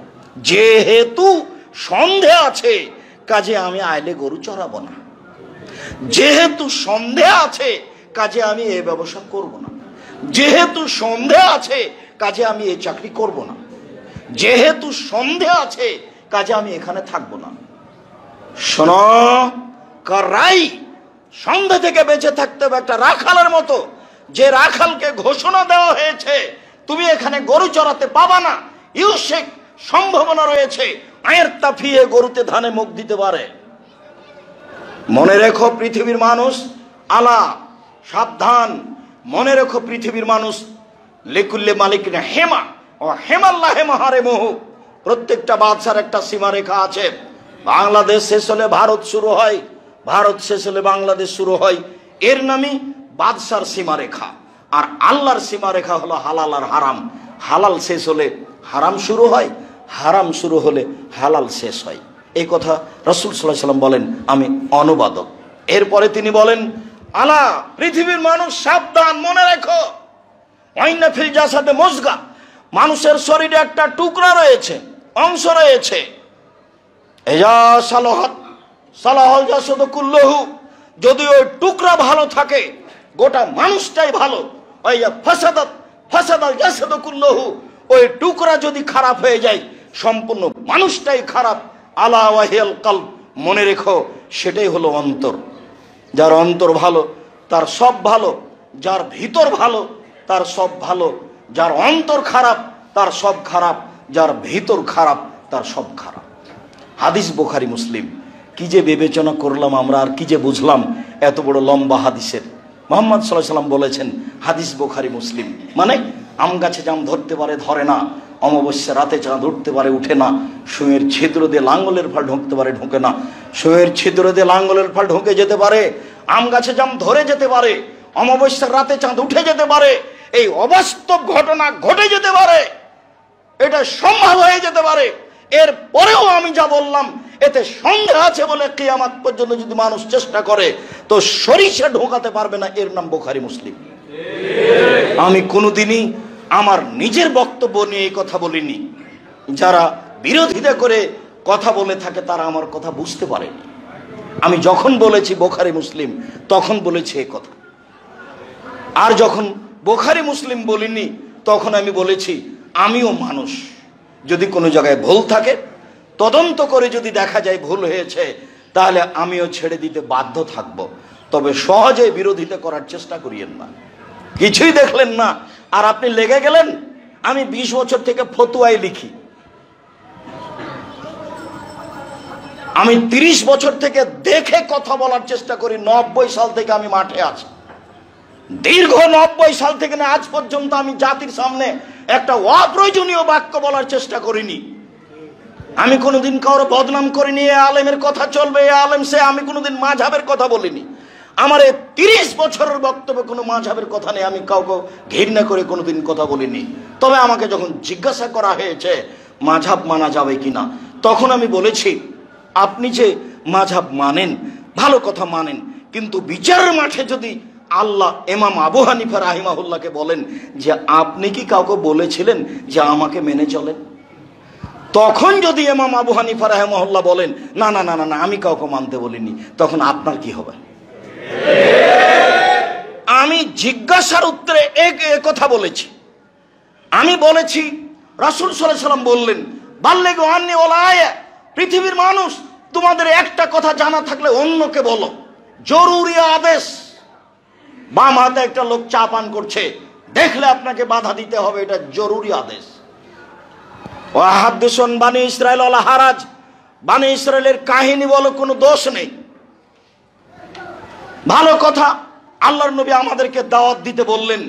যেহেতু সন্দেহ আছে কাজে আমি আইলে গরু চড়াবো না। যেহেতু সন্দেহ আছে কাজে আমি এই ব্যবসা করব না। যেহেতু সন্দেহ আছে কাজে আমি এই চাকরি করব না। যেহেতু সন্দেহ আছে কাজে আমি এখানে থাকবো না। শোনো, কারাই সন্দেহ থেকে বেঁচে থাকতে হবে একটা রাখালের মতো। যে রাখালকে ঘোষণা দেওয়া হয়েছে তুমি এখানে গরু চড়াতে পাবা না, ইউসেক সম্ভাবনা রয়েছে আয়ের তাফিয়ে গরুতে ধানে মুখ দিতে পারে। মনে রেখো পৃথিবীর মানুষ, আলা সাবধান, মনে রেখো পৃথিবীর মানুষ, লিকুল্লে মালিকিনা হেমা ও হেমাল্লাহ হেমাহারে মোহু। প্রত্যেকটা বাদশার একটা সীমারেখা আছে। বাংলাদেশ শেষ হলে ভারত শুরু হয়, ভারত শেষ হলে বাংলাদেশ শুরু হয়। এর নামই বাদশার সীমারেখা। আর আল্লাহর সীমারেখা হলো হালাল আর হারাম। হালাল শেষ হলে হারাম শুরু হয়, হারাম শুরু হলে হালাল শেষ হয়। এই কথা রাসূল সাল্লাল্লাহু আলাইহি ওয়াসাল্লাম বলেন, আমি অনুবাদক। এরপরে তিনি বলেন, আলা পৃথিবীর মানুষ সাবধান, মনে রেখো, ওয়াইন্না ফিল জাসাদে মুজগা, মানুষের শরীরে একটা টুকরা রয়েছে, অংশ রয়েছে। এজা সালাহাত সালাহাল জাসাদু কুল্লুহু, যদি ওই টুকরা ভালো থাকে গোটা মানুষটাই ভালো। ওয়া ফাসাদাত ফাসাদাল জাসাদু কুল্লুহু, ওই টুকরা যদি খারাপ হয়ে যায় সম্পূর্ণ মানুষটাই খারাপ। আলা ওয়াহিয়াল কলব, মনে রেখো সেটাই হলো অন্তর। যার অন্তর ভালো তার সব ভালো, যার ভিতর ভালো তার সব ভালো। যার অন্তর খারাপ তার সব খারাপ, যার ভিতর খারাপ তার সব খারাপ। হাদিস বুখারী মুসলিম। কি যে বিবেচনা করলাম আমরা, আর কি যে বুঝলাম এত বড় লম্বা হাদিসের। মুহাম্মদ সাল্লাল্লাহু আলাইহি ওয়াসাল্লাম বলেছেন হাদিস বুখারী মুসলিম মানে, আম গাছে জাম ধরতে পারে ধরে না, অমাবস্যা রাতে চাঁদ উঠতে পারে উঠে না, সুঁয়ের ছিদ্র দিয়ে লাঙ্গলের ফাল ঢুকতে পারে ঢুকে না, সুঁয়ের ছিদ্র দিয়ে লাঙ্গলের ফাল ঢুকে যেতে পারে, আম গাছে জাম ধরে যেতে পারে, অমাবস্যার রাতে চাঁদ উঠে যেতে পারে, এই অবাস্তব ঘটনা ঘটে যেতে পারে, এটা সম্ভব হয়ে যেতে পারে। এর পরেও আমি যা বললাম এতে সন্দেহ আছে বলে কিয়ামত পর্যন্ত যদি মানুষ চেষ্টা করে তো সরিষা ঢোকাতে পারবে না। এর নাম বুখারী মুসলিম। আমি কোনোদিনই আমার নিজের বক্তব্য নিয়ে এই কথা বলিনি। যারা বিরোধিতা করে কথা বলে থাকে তারা আমার কথা বুঝতে পারেনি। আমি যখন বলেছি বুখারী মুসলিম তখন বলেছি এই কথা। আর যখন বুখারী মুসলিম বলিনি তখন আমি বলেছি আমিও মানুষ, যদি কোনো জায়গায় ভুল থাকে তদন্ত করে যদি দেখা যায় ভুল হয়েছে তাহলে আমিও ছেড়ে দিতে বাধ্য থাকব। তবে সহজে বিরোধিতা করার চেষ্টা করিয়েন না। কিছুই দেখলেন না আর আপনি লেগে গেলেন। আমি 20 বছর থেকে ফতোয়ায় লিখি। আমি 30 বছর থেকে দেখে কথা বলার চেষ্টা করি। 90 সাল থেকে আমি মাঠে আছি। দীর্ঘ 90 সাল থেকে না আজ পর্যন্ত আমি জাতির সামনে একটা অপ্রয়োজনীয় বাক্য বলার চেষ্টা করিনি। আমি কোনোদিন কারো বদনাম করিনি, এ আলেমের কথা চলবে, এ আলেম সে, আমি কোনোদিন মাযহাবের কথা বলিনি। আমার এই 30 বছরের বক্তব্যে কোনো মাযহাবের কথা নেই, আমি কাউকে ঘৃণা করে কোনোদিন কথা বলিনি। তবে আমাকে যখন জিজ্ঞাসা করা হয়েছে মাযহাব মানা যাবে কিনা, তখন আমি বলেছি আপনি যে মাযহাব মানেন ভালো কথা মানেন, কিন্তু বিচারের মাঠে যদি আল্লাহ ইমাম আবু হানিফা রাহিমাহুল্লাহকে বলেন যে আপনি কি কাউকে বলেছিলেন যে আমাকে মেনে চলেন, তখন যদি ইমাম আবু হানিফা রাহিমাহুল্লাহ বলেন না না না না আমি কাউকে মানতে বলিনি, তখন আপনার কি হবে? আমি জিজ্ঞাসার উত্তরে এক কথা বলেছি। আমি বলেছি রাসূল সাল্লাল্লাহু আলাইহি ওয়াসাল্লাম বললেন বাল্লিগু আন্নী ওয়ালা আয়া, পৃথিবীর মানুষ তোমাদের একটা কথা জানা থাকলে অন্যকে বলো, জরুরি আদেশ। বাম হাতে একটা লোক চা পান করছে, দেখলে আপনাকে বাধা দিতে হবে, এটা জরুরি আদেশ। ওয়াহাদ্দিসুন বানি ইসরাইল ওয়ালা হারাজ, বানি ইসরাইলের কাহিনী বলো, কোনো দোষ নেই, ভালো কথা। আল্লাহর নবী আমাদেরকে দাওয়াত দিতে বললেন,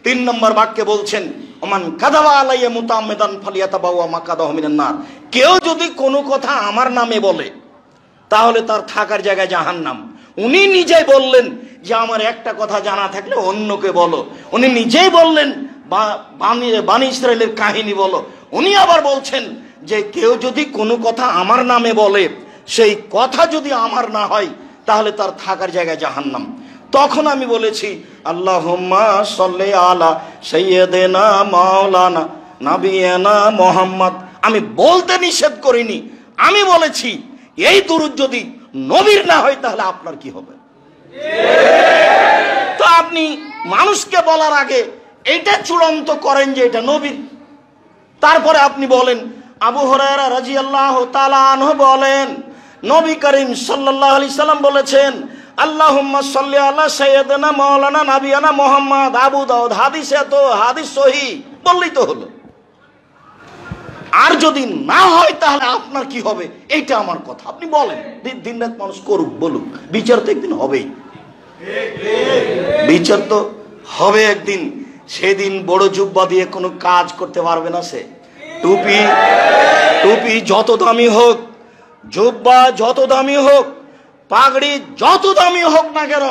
3 নম্বর বাক্যে বলছেন ওমান কাযাবা আলাইয়া মুতাআম্মিদান ফালিয়াতাবাওয়া মাকাদাহু মিনান নার, কেউ যদি কোনো কথা আমার নামে বলে তাহলে তার থাকার জায়গায় জাহান্নাম। উনি নিজেই বললেন যে আমার একটা কথা জানা থাকলে অন্যকে বলো, উনি নিজেই বললেন বানি ইসরাইলের কাহিনী বলো। উনি আবার বলছেন যে কেউ যদি কোনো কথা আমার নামে বলে, সেই কথা যদি আমার না হয় তাহলে তার থাকার জায়গায় জাহান্নাম। তখন আমি বলেছি আল্লাহুম্মা সাল্লি আলা সাইয়্যিদিনা মাওলানা নাবিয়ানা মুহাম্মদ। আমি বলতে নিষেধ করিনি, আমি বলেছি এই দুরূদ যদি নবীর না হয় তাহলে আপনার কি হবে? তো আপনি মানুষকে বলার আগে এটা চূড়ান্ত করেন যে এটা নবীর, তারপরে আপনি বলেন আবু হুরায়রা রাদিয়াল্লাহু তাআলা আনহু বলেন নবী করিম সাল্লাল্লাহু আলাইহি সাল্লাম বলেছেন আল্লাহুম্মা সাল্লি আলা সাইয়্যিদিনা মাওলানা নাবিয়ানা মুহাম্মদ। আবু দাউদ, হাদিসে তো হাদিস সহিহ বললেই তো হলো। আর যদি না হয় তাহলে আপনার কি হবে, এইটা আমার কথা। আপনি বলেন, দিন রাত মানুষ করুক বলুক, বিচার তো একদিন হবেই, বিচার তো হবে একদিন। সেদিন বড় জুব্বা দিয়ে কোনো কাজ করতে পারবে না সে। টুপি যত দামি হোক, জুব্বা যত দামি হোক, পাগড়ি যত দামি হোক না কেন,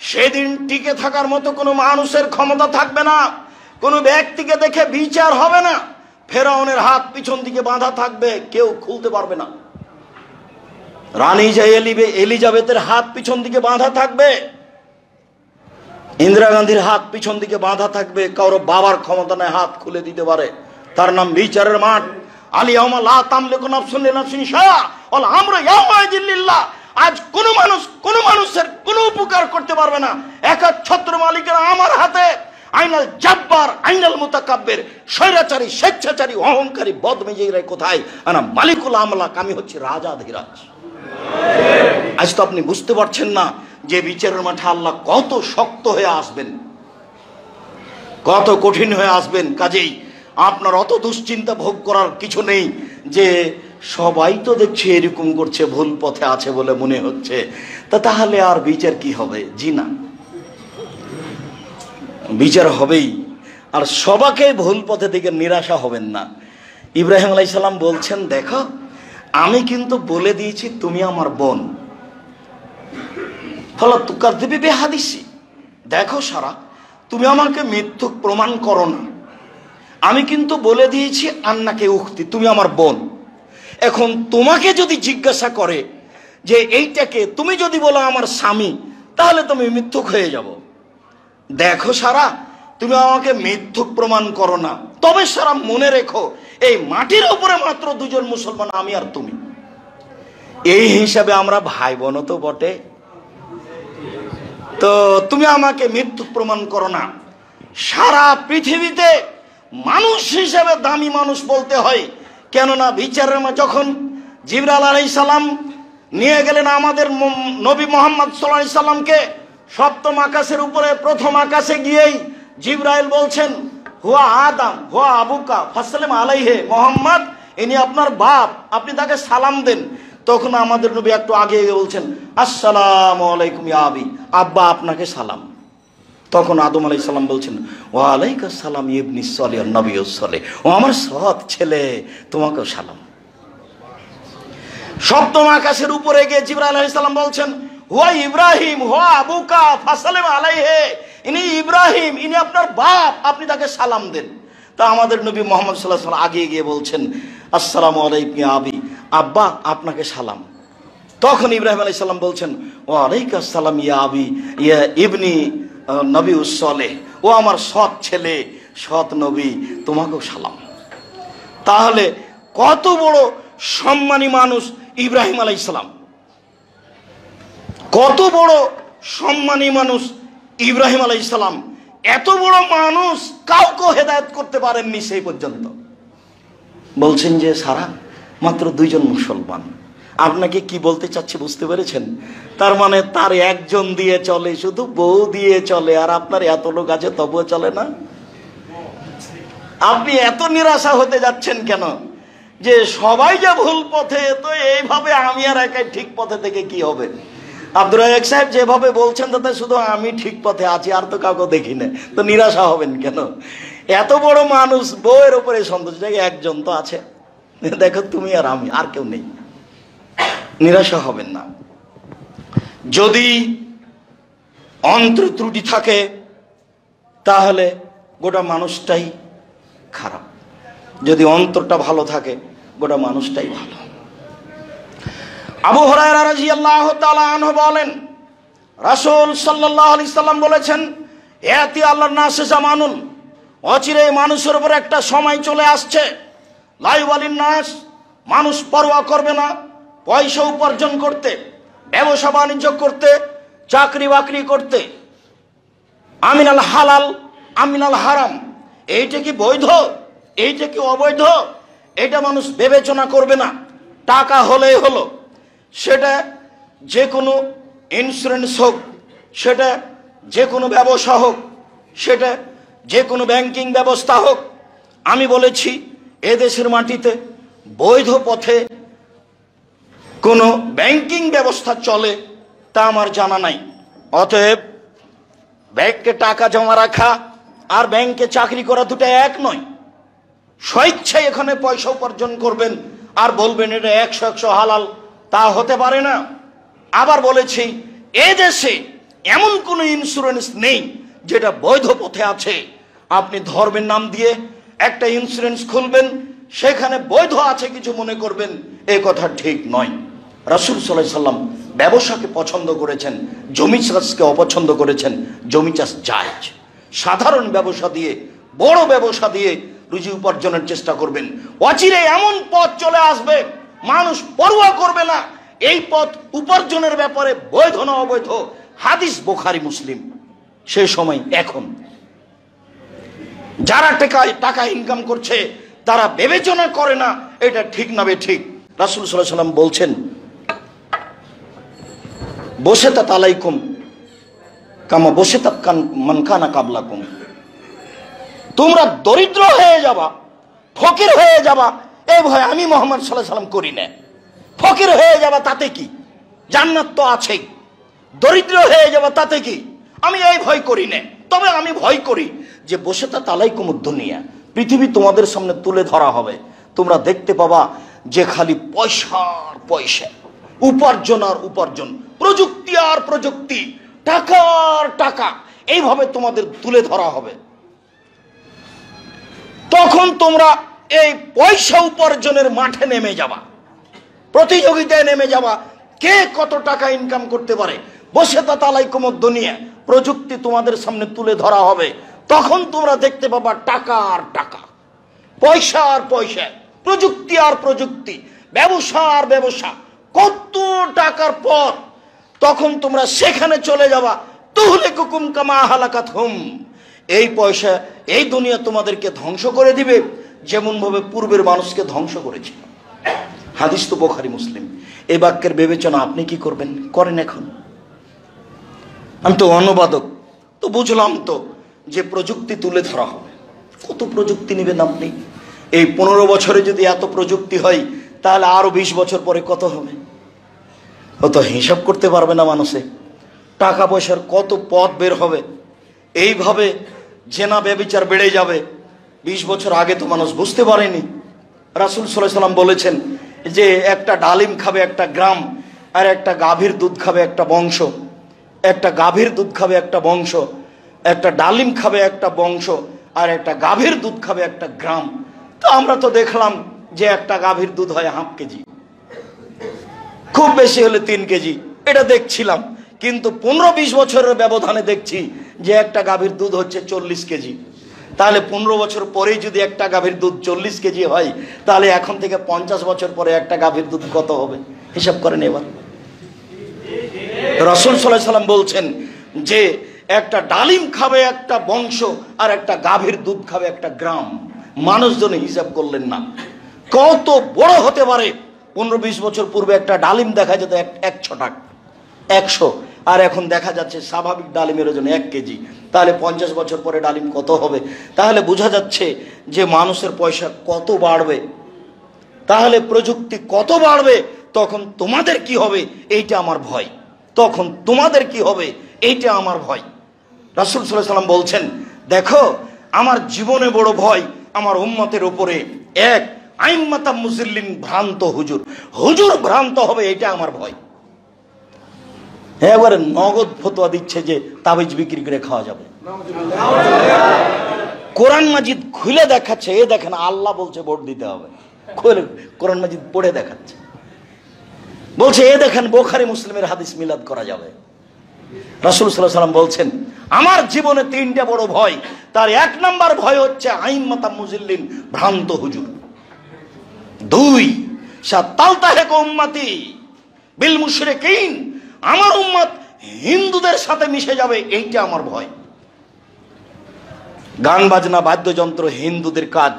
সেদিন টিকে থাকার মতো কোনো মানুষের ক্ষমতা থাকবে না। কোনো ব্যক্তিকে দেখে বিচার হবে না। ফেরাউনের হাত পিছন দিকে বাঁধা থাকবে, কেউ খুলতে পারবে না। রানী এলিজাবেথের হাত পিছন দিকে বাঁধা থাকবে, ইন্দিরা গান্ধীর হাত পিছন দিকে বাঁধা থাকবে, কারো বাবার ক্ষমতা নেই হাত খুলে দিতে পারে। তার নাম বিচারের মাঠ। আলিয়াউমা লা তামলিকু নাফসুন লিনাফসিন শাইআ ওয়াল আমরু ইয়াওমাইযিন লিল্লাহ। আজ কোনো মানুষের কোনো উপকার করতে পারবে না, একচ্ছত্র মালিকের আমার হাতে। আইনাল জাব্বার আইনাল মুতাকাব্বির, স্বৈরাচারী, স্বেচ্ছাচারী, অহংকারী, বদমেজাজি কোথায়? আনা মালিকুল আমলাক, আমি হচ্ছে রাজাধিরাজ। আজ তো আপনি বুঝতে পারছেন না যে বিচারের মাঠে আল্লাহ কত শক্ত হয়ে আসবেন, কত কঠিন হয়ে আসবেন। কাজেই আপনার অত দুশ্চিন্তা ভোগ করার কিছু নেই যে সবাই তো দেখছে এরকম করছে, ভুল পথে আছে বলে মনে হচ্ছে, তাহলে আর বিচার কি হবে? জি না, বিচার হবেই। আর সবাকে ভুল পথে থেকে নিরাশা হবেন না। ইব্রাহিম আলাইহিস সালাম বলছেন দেখো আমি কিন্তু বলে দিয়েছি তুমি আমার বোন, ফলে তুকাযযিবি বিহাদিসি, দেখো সারা তুমি আমাকে মিথ্যুক প্রমাণ করো না। আমি কিন্তু বলে দিয়েছি আন্নাকে উখতি, তুমি আমার বোন। এখন তোমাকে যদি জিজ্ঞাসা করে যে এইটাকে, তুমি যদি বলো আমার স্বামী, তাহলে তুমি মিথ্যুক হয়ে যাব। দেখো সারা তুমি আমাকে মিথ্যুক প্রমাণ করো না। তবে সারা মনে রেখো এই মাটির উপরে মাত্র দুজন মুসলমান, আমি আর তুমি। এই হিসাবে আমরা ভাই বোন তো বটে। তো তুমি আমাকে মিথ্যুক প্রমাণ করো না। সারা পৃথিবীতে মানুষ হিসেবে দামি মানুষ বলতে হয়, কেননা বিচারের যখন জিবরাইল আলাইহিস সালাম নিয়ে গেলেন আমাদের নবী মুহাম্মদ সাল্লাল্লাহু আলাইহি সাল্লামকে সপ্তম আকাশের উপরে, প্রথম আকাশে গিয়েই জিবরাইল বলছেন হুয়া আদম হুয়া আবুকা ফাসসালিম আলাইহি, মুহাম্মদ ইনি আপনার বাপ, আপনি তাকে সালাম দেন। তখন আমাদের নবী একটু আগে বলছেন আসসালামু আলাইকুম ইয়া আবি, আব্বা আপনাকে সালাম। তখন আদম আলাইহিস সালাম বলছেন ওয়া আলাইকাস সালাম ইবনি সালিহ নবিয়্যুস সালিহ, ও আমার সৎ ছেলে তোমাকেও সালাম। সপ্তম আকাশের উপরে গিয়ে জিবরাইল আলাইহিস সালাম বলছেন হুয়া ইব্রাহিম হুয়া আবুকা ফাসালিম আলাইহি, ইনি ইব্রাহিম, ইনি আপনার বাপ, আপনি তাকে সালাম দেন। তা আমাদের নবী মুহাম্মদ সাল্লাল্লাহু আলাইহি ওয়াসাল্লাম আগে গিয়ে বলছেন আসসালামু আলাইকুম ইয়া আবি, আব্বা আপনাকে সালাম। তখন ইব্রাহিম আলাইহিস সালাম বলছেন ওয়া আলাইকাস সালাম ইয়া আবি ইয়া ইবনি নবী সালেহ, ও আমার সৎ ছেলে, সৎ নবী, তোমাকেও সালাম। তাহলে কত বড় সম্মানী মানুষ ইব্রাহিম আলাইহিস সালাম, কত বড় সম্মানী মানুষ ইব্রাহিম আলাইহিস সালাম। এত বড় মানুষ কাউকে হেদায়েত করতে পারেননি সেই পর্যন্ত। বলছেন যে সারা মাত্র 2 জন মুসলমান। আপনাকে কি বলতে চাচ্ছি বুঝতে পেরেছেন? তার মানে তার একজন দিয়ে চলে, শুধু বউ দিয়ে চলে, আর আপনার এত লোক আছে তবুও চলে না। আপনি এত নিরাশা হতে যাচ্ছেন কেন? যে সবাই যে ভুল পথে, তো এইভাবে আমি আর একাই ঠিক পথে থেকে কি হবে? আব্দুর রাজ্জাক সাহেব যেভাবে বলছেন তাতে শুধু আমি ঠিক পথে আছি, আর তো কাউকে দেখি না, তো নিরাশা হবেন কেন? এত বড় মানুষ, বউয়ের উপরে সন্তোষ, একজন তো আছে, দেখো তুমি আর আমি, আর কেউ নেই, নিরাশা হবেন না। যদি অন্তর ত্রুটি থাকে তাহলে গোটা মানুষটাই খারাপ, যদি অন্তরটা ভালো থাকে গোটা মানুষটাই ভালো। আবু হুরায়রা রাদিয়াল্লাহু তাআলা আনহু বলেন রাসূল সাল্লাল্লাহু আলাইহি সাল্লাম বলেছেন ইয়াতি আল্লাহর নাসে জামানুন, অচিরে মানুষের উপর একটা সময় চলে আসছে, লা ইউবালিন নাস, মানুষ পরোয়া করবে না পয়সা উপার্জন করতে, ব্যবসা বাণিজ্য করতে, চাকরি বাকরি করতে, আমিনাল হালাল আমিনাল হারাম, এইটা কি বৈধ, এইটা কি অবৈধ, এটা মানুষ বিবেচনা করবে না। টাকা হলেই হলো, সেটা যে কোনো ইন্স্যুরেন্স হোক, সেটা যে কোনো ব্যবসা হোক, সেটা যে কোনো ব্যাংকিং ব্যবস্থা হোক। আমি বলেছি এদেশের মাটিতে বৈধ পথে কোনো ব্যাংকিং ব্যবস্থা চলে তা আমার জানা নাই। অতএব ব্যাংকে টাকা জমা রাখা আর ব্যাংকে চাকরি করা দুটো এক নয়। স্বেচ্ছায় এখানে পয়সা উপার্জন করবেন আর বলবেন এটা 100% হালাল, তা হতে পারে না। আবার বলেছি এদেশে এমন কোনো ইন্স্যুরেন্স নেই যেটা বৈধ পথে আছে। আপনি ধর্মের নাম দিয়ে একটা ইন্স্যুরেন্স খুলবেন, সেখানে বৈধ আছে কিছু মনে করবেন, এই কথা ঠিক নয়। রাসূল সাল্লাল্লাহু আলাইহি সাল্লাম ব্যবসাকে পছন্দ করেছেন, জমি চাষকে অপছন্দ করেছেন। জমি চাষ জায়েজ, সাধারণ ব্যবসা দিয়ে, বড় ব্যবসা দিয়ে রুজি উপার্জনের চেষ্টা করবেন। অচিরে এমন পথ চলে আসবে মানুষ পরোয়া করবে না এই পথ উপার্জনের ব্যাপারে বৈধ না অবৈধ। হাদিস বুখারী মুসলিম। সেই সময় এখন যারা টাকা ইনকাম করছে তারা বিবেচনা করে না এটা ঠিক না বেঠিক। রাসূল সাল্লাল্লাহু আলাইহি সাল্লাম বলছেন বসেতাত আলাইকুম কামা বসেতাত মান কানা কাবলাকুম, তোমরা দরিদ্র হয়ে যাবা, ফকির হয়ে যাবা, এই ভয় আমি মুহাম্মদ সাল্লাল্লাহু আলাইহি সাল্লাম করি না। ফকির হয়ে যাবা তাতে কি, জান্নাত তো আছেই। দরিদ্র হয়ে যাবা তাতে কি, আমি এই ভয় করি না। তবে আমি ভয় করি যে বসেতাত আলাইকুমুদ দুনিয়া, পৃথিবী তোমাদের সামনে তুলে ধরা হবে, তোমরা দেখতে পাবা যে খালি পয়সার পয়সা, উপার্জন আর উপার্জন, প্রযুক্তি আর প্রযুক্তি, টাকার টাকা, এইভাবে তোমাদের তুলে ধরা হবে। তখন তোমরা এই পয়সা উপার্জনের মাঠে নেমে যাবা, প্রতিযোগিতায় নেমে যাবা, কে কত টাকা ইনকাম করতে পারে। বসেতাত আলাইকুমুদ দুনিয়া, প্রযুক্তি তোমাদের সামনে তুলে ধরা হবে, তখন তোমরা দেখতে পাবা টাকা আর টাকা, পয়সা আর পয়সা, প্রযুক্তি আর প্রযুক্তি, ব্যবসা আর ব্যবসা, কত টাকার পথ। তখন তোমরা সেখানে চলে যাবা। তুহলিকুকুম কামা আহলাকাতহুম, এই পয়সা এই দুনিয়া তোমাদেরকে ধ্বংস করে দিবে যেমন ভাবে পূর্বের মানুষকে ধ্বংস করেছিল। হাদিস তো বুখারী মুসলিম। এই বাক্যের বিবেচনা আপনি কি করবেন, করেন এখন? আমি তো অনুবাদক, তো বুঝলাম তো যে প্রযুক্তি তুলে ধরা হবে। কত প্রযুক্তি নেবেন আপনি? এই 15 বছরে যদি এত প্রযুক্তি হয় তাহলে আরো 20 বছর পরে কত হবে? অত হিসাব করতে পারবে না মানুষে। টাকা পয়সার কত পথ বের হবে, এইভাবে জেনা ব্যভিচার বেড়ে যাবে। 20 বছর আগে তো মানুষ বুঝতে পারেনি। রাসূল সাল্লাল্লাহু আলাইহি সাল্লাম বলেছেন যে একটা ডালিম খাবে একটা গ্রাম, আর একটা গাভীর দুধ খাবে একটা বংশ, একটা গাভীর দুধ খাবে একটা বংশ, একটা ডালিম খাবে একটা বংশ, আর একটা গাভীর দুধ খাবে একটা গ্রাম। তো আমরা তো দেখলাম যে একটা গাভীর দুধ হয় 1/2 কেজি, খুব বেশি হলে 3 কেজি, এটা দেখছিলাম। কিন্তু 15-20 বছরের ব্যবধানে দেখছি যে একটা গাভীর দুধ হচ্ছে 40 কেজি। তাহলে 15 বছর পরেই যদি একটা গাভীর দুধ 40 কেজি হয়, তাহলে এখন থেকে 50 বছর পরে একটা গাভীর দুধ কত হবে হিসাব করেন এবার। রাসূল সাল্লাল্লাহু আলাইহি সাল্লাম বলছেন যে একটা ডালিম খাবে একটা বংশ, আর একটা গাভীর দুধ খাবে একটা গ্রাম। মানুষজন হিসাব করলেন না কত বড় হতে পারে। 15-20 বছর পূর্বে একটা ডালিম দেখা যেত 100 টাকা, 100, আর এখন দেখা যাচ্ছে স্বাভাবিক ডালিমের ওজন 1 কেজি। তাহলে 50 বছর পরে ডালিম কত হবে? তাহলে বোঝা যাচ্ছে যে মানুষের পয়সা কত বাড়বে, তাহলে প্রযুক্তি কত বাড়বে। তখন তোমাদের কি হবে এইটা আমার ভয়, তখন তোমাদের কি হবে এইটা আমার ভয়। রাসূল সাল্লাল্লাহু আলাইহি সাল্লাম বলছেন, দেখো আমার জীবনে বড় ভয় আমার উম্মতের উপরে এক আইম্মাতাম মুজিল্লিন, ভ্রান্ত হুজুর, হুজুর ভ্রান্ত হবে, এটা আমার ভয়। এবারে নগদ ফতোয়া দিচ্ছে যে তাবিজ বিক্রি করে খাওয়া যাবে। কোরআন মাজিদ খুলে দেখাচ্ছে, এ দেখেন আল্লাহ বলছে ভোট দিতে হবে, খুলে কোরআন মাজিদ পড়ে দেখাচ্ছে, বলছে এ দেখেন বুখারী মুসলিমের হাদিস মিলাদ করা যাবে। রাসূল সাল্লাল্লাহু আলাইহি সাল্লাম বলছেন আমার জীবনে 3টা বড় ভয়, তার 1 নাম্বার ভয় হচ্ছে আইম্মাতাম মুজিল্লিন, ভ্রান্ত হুজুর। 2 সাতালতাহিক উম্মতি বিল মুশরিকিন, আমার উম্মত হিন্দুদের সাথে মিশে যাবে, এইটা আমার ভয়। গান বাজনা বাদ্যযন্ত্র হিন্দুদের কাজ।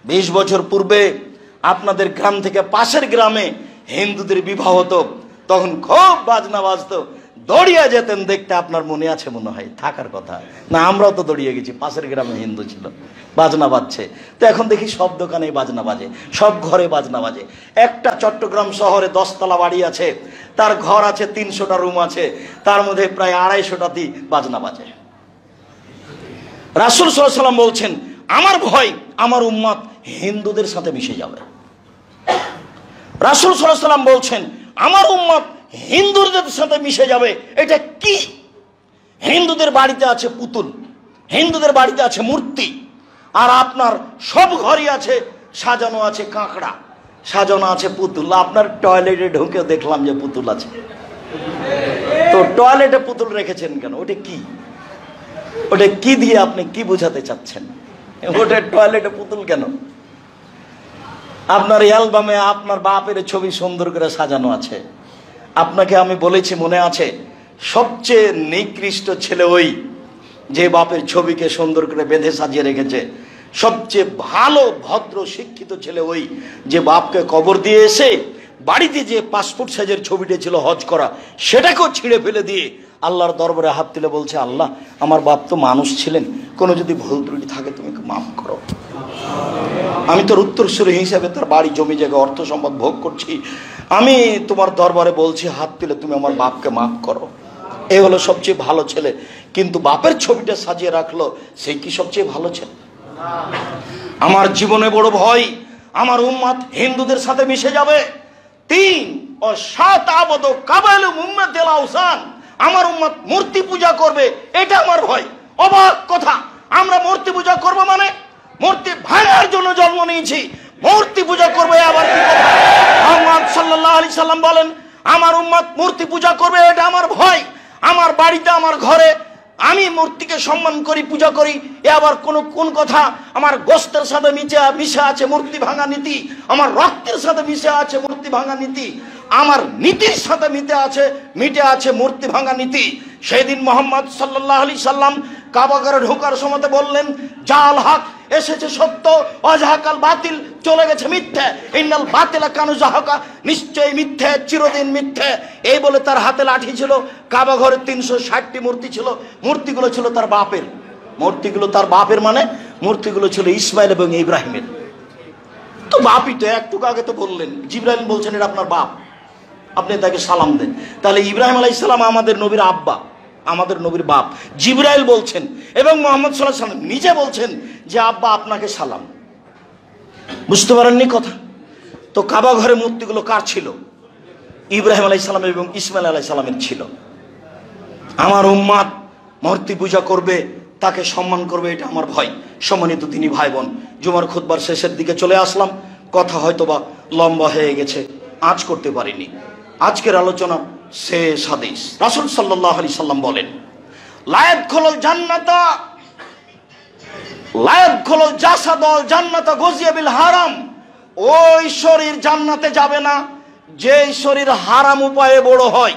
20 বছর পূর্বে আপনাদের গ্রাম থেকে পাশের গ্রামে হিন্দুদের বিবাহ হতো, তখন খুব বাজনা বাজতো, দৌড়িয়ে যেতেন দেখতে। আপনার মনে আছে মনে হয়, থাকার কথা না, আমরাও তো দৌড়িয়ে গেছি, পাশের গ্রামে হিন্দু ছিল, বাজনা বাজছে। তো এখন দেখি সব দোকানে বাজনা বাজে, সব ঘরে বাজনা বাজে। একটা চট্টগ্রাম শহরে 10 তলা বাড়ি আছে, তার ঘর আছে 300টা রুম আছে, তার মধ্যে প্রায় 250টাতে বাজনা বাজে। রাসূল সাল্লাল্লাহু আলাইহি সাল্লাম বলছেন আমার ভয় আমার উম্মত হিন্দুদের সাথে মিশে যাবে। রাসূল সাল্লাল্লাহু আলাইহি সাল্লাম বলছেন আমার উম্মত হিন্দুদের সাথে মিশে যাবে। এটা কি? হিন্দুদের বাড়িতে আছে পুতুল, হিন্দুদের বাড়িতে আছে মূর্তি, আর আপনার সব ঘরই আছে সাজানো আছে কাঁকড়া, সাজানো আছে পুতুল। আপনার টয়লেটে ঢুকে দেখলাম যে পুতুল আছে, তো টয়লেটে পুতুল রেখেছেন কেন? ওটা কি? ওটা কি দিয়ে আপনি কি বোঝাতে চাচ্ছেন? ওটা টয়লেটে পুতুল কেন? আপনার অ্যালবামে আপনার বাপের ছবি সুন্দর করে সাজানো আছে। আপনাকে আমি বলেছি মনে আছে, সবচেয়ে নিকৃষ্ট ছেলে ওই যে বাপের ছবিকে সুন্দর করে বেঁধে সাজিয়ে রেখেছে। সবচেয়ে ভালো ভদ্র শিক্ষিত ছেলে ওই যে বাপকে কবর দিয়ে এসে বাড়িতে যে পাসপোর্ট সাইজের ছবিটা ছিল হজ করা, সেটাকেও ছিঁড়ে ফেলে দিয়ে আল্লাহর দরবারে হাত তুলে বলছে, আল্লাহ আমার বাপ তো মানুষ ছিলেন, কোনো যদি ভুল ত্রুটি থাকে তুমি মাফ করো। আমি তোর উত্তরসূরি হিসেবে তার বাড়ি জমি জায়গা অর্থ সম্পদ ভোগ করছি, আমি তোমার দরবারে বলছি হাত তুলে তুমি আমার বাপকে মাফ করো। এ হলো সবচেয়ে ভালো ছেলে। কিন্তু বাপের ছবিটা সাজিয়ে রাখলো, সেই কি সবচেয়ে ভালো ছেলে? আমার জীবনে বড় ভয় আমার উম্মত হিন্দুদের সাথে মিশে যাবে। 3 ও 7 আবদ কাবাইল উম্মতিল আওসান, আমার উম্মত মূর্তি পূজা করবে, এটা আমার ভয়। অবাক কথা, আমরা মূর্তি পূজা করব মানে মূর্তি ভাঙার জন্য জন্ম নিয়েছি, মূর্তি পূজা করবে আবার কি কথা? মুহাম্মদ সাল্লাল্লাহু আলাইহি সাল্লাম বলেন আমার উম্মত মূর্তি পূজা করবে, এটা আমার ভয়। আমার বাড়িতে আমার ঘরে আমি মূর্তিকে সম্মান করি, পূজা করি, এ আবার কোন কথা? আমার গোশতের সাথে মিশে আছে মূর্তি ভাঙা নীতি, আমার রক্তের সাথে মিশে আছে মূর্তি ভাঙা নীতি, আমার নীতির সাথে মিটে আছে মূর্তি ভাঙা নীতি। সেদিন মুহাম্মদ সাল্লাল্লাহু আলাইহি সাল্লাম কাবাঘরে ঢোকার সময় বললেন, জাল হক এসেছে সত্য, অজাহাকাল বাতিল চলে গেছে মিথ্যে, ইন্নাল বাতিলা কানু জাহাকা, নিশ্চয়ই মিথ্যে, চিরদিন মিথ্যে। এই বলে তার হাতে লাঠি ছিল। কাবাঘরে 360টি মূর্তি ছিল, মূর্তিগুলো ছিল তার বাপের, মূর্তিগুলো তার বাপের মানে মূর্তিগুলো ছিল ইসমাইল এবং ইব্রাহিমের। তো বাপই তো, একটু আগে তো বললেন, জিবরাইল বলছেন এটা আপনার বাপ, আপনি তাকে সালাম দেন। তাহলে ইব্রাহিম আলাইহিস সালাম আমাদের নবীর আব্বা, আমাদের নবীর বাপ। জিবরাইল বলছেন এবং মুহাম্মদ সাল্লাল্লাহু আলাইহি ওয়াসাল্লাম নিজে বলছেন যে আব্বা আপনাকে সালাম। বুঝতে পারেননি কথা? তো কাবা ঘরে মূর্তিগুলো কার ছিল? ইব্রাহিম আলাইহিস সালাম এবং ইসমাইল আলাইহিস সালামের ছিল। আমার উম্মাত মূর্তি পূজা করবে, তাকে সম্মান করবে, এটা আমার ভয়। সম্মানিত দিনী ভাই বোন, জুমার খুতবার শেষের দিকে চলে আসলাম, কথা হয়তোবা লম্বা হয়ে গেছে, আজ করতে পারিনি। আজকের আলোচনা শেষ হাদিস। রাসূল সাল্লাল্লাহু আলাইহি সাল্লাম বলেন, লা ইয়াদখুলুল জান্নাতা লা ইয়াদখুলুল জাসাদুল জান্নাতা গুযিয়া বিল হারাম। ওই শরীর জান্নাতে যাবে না যেই শরীর হারাম উপায়ে বড় হয়।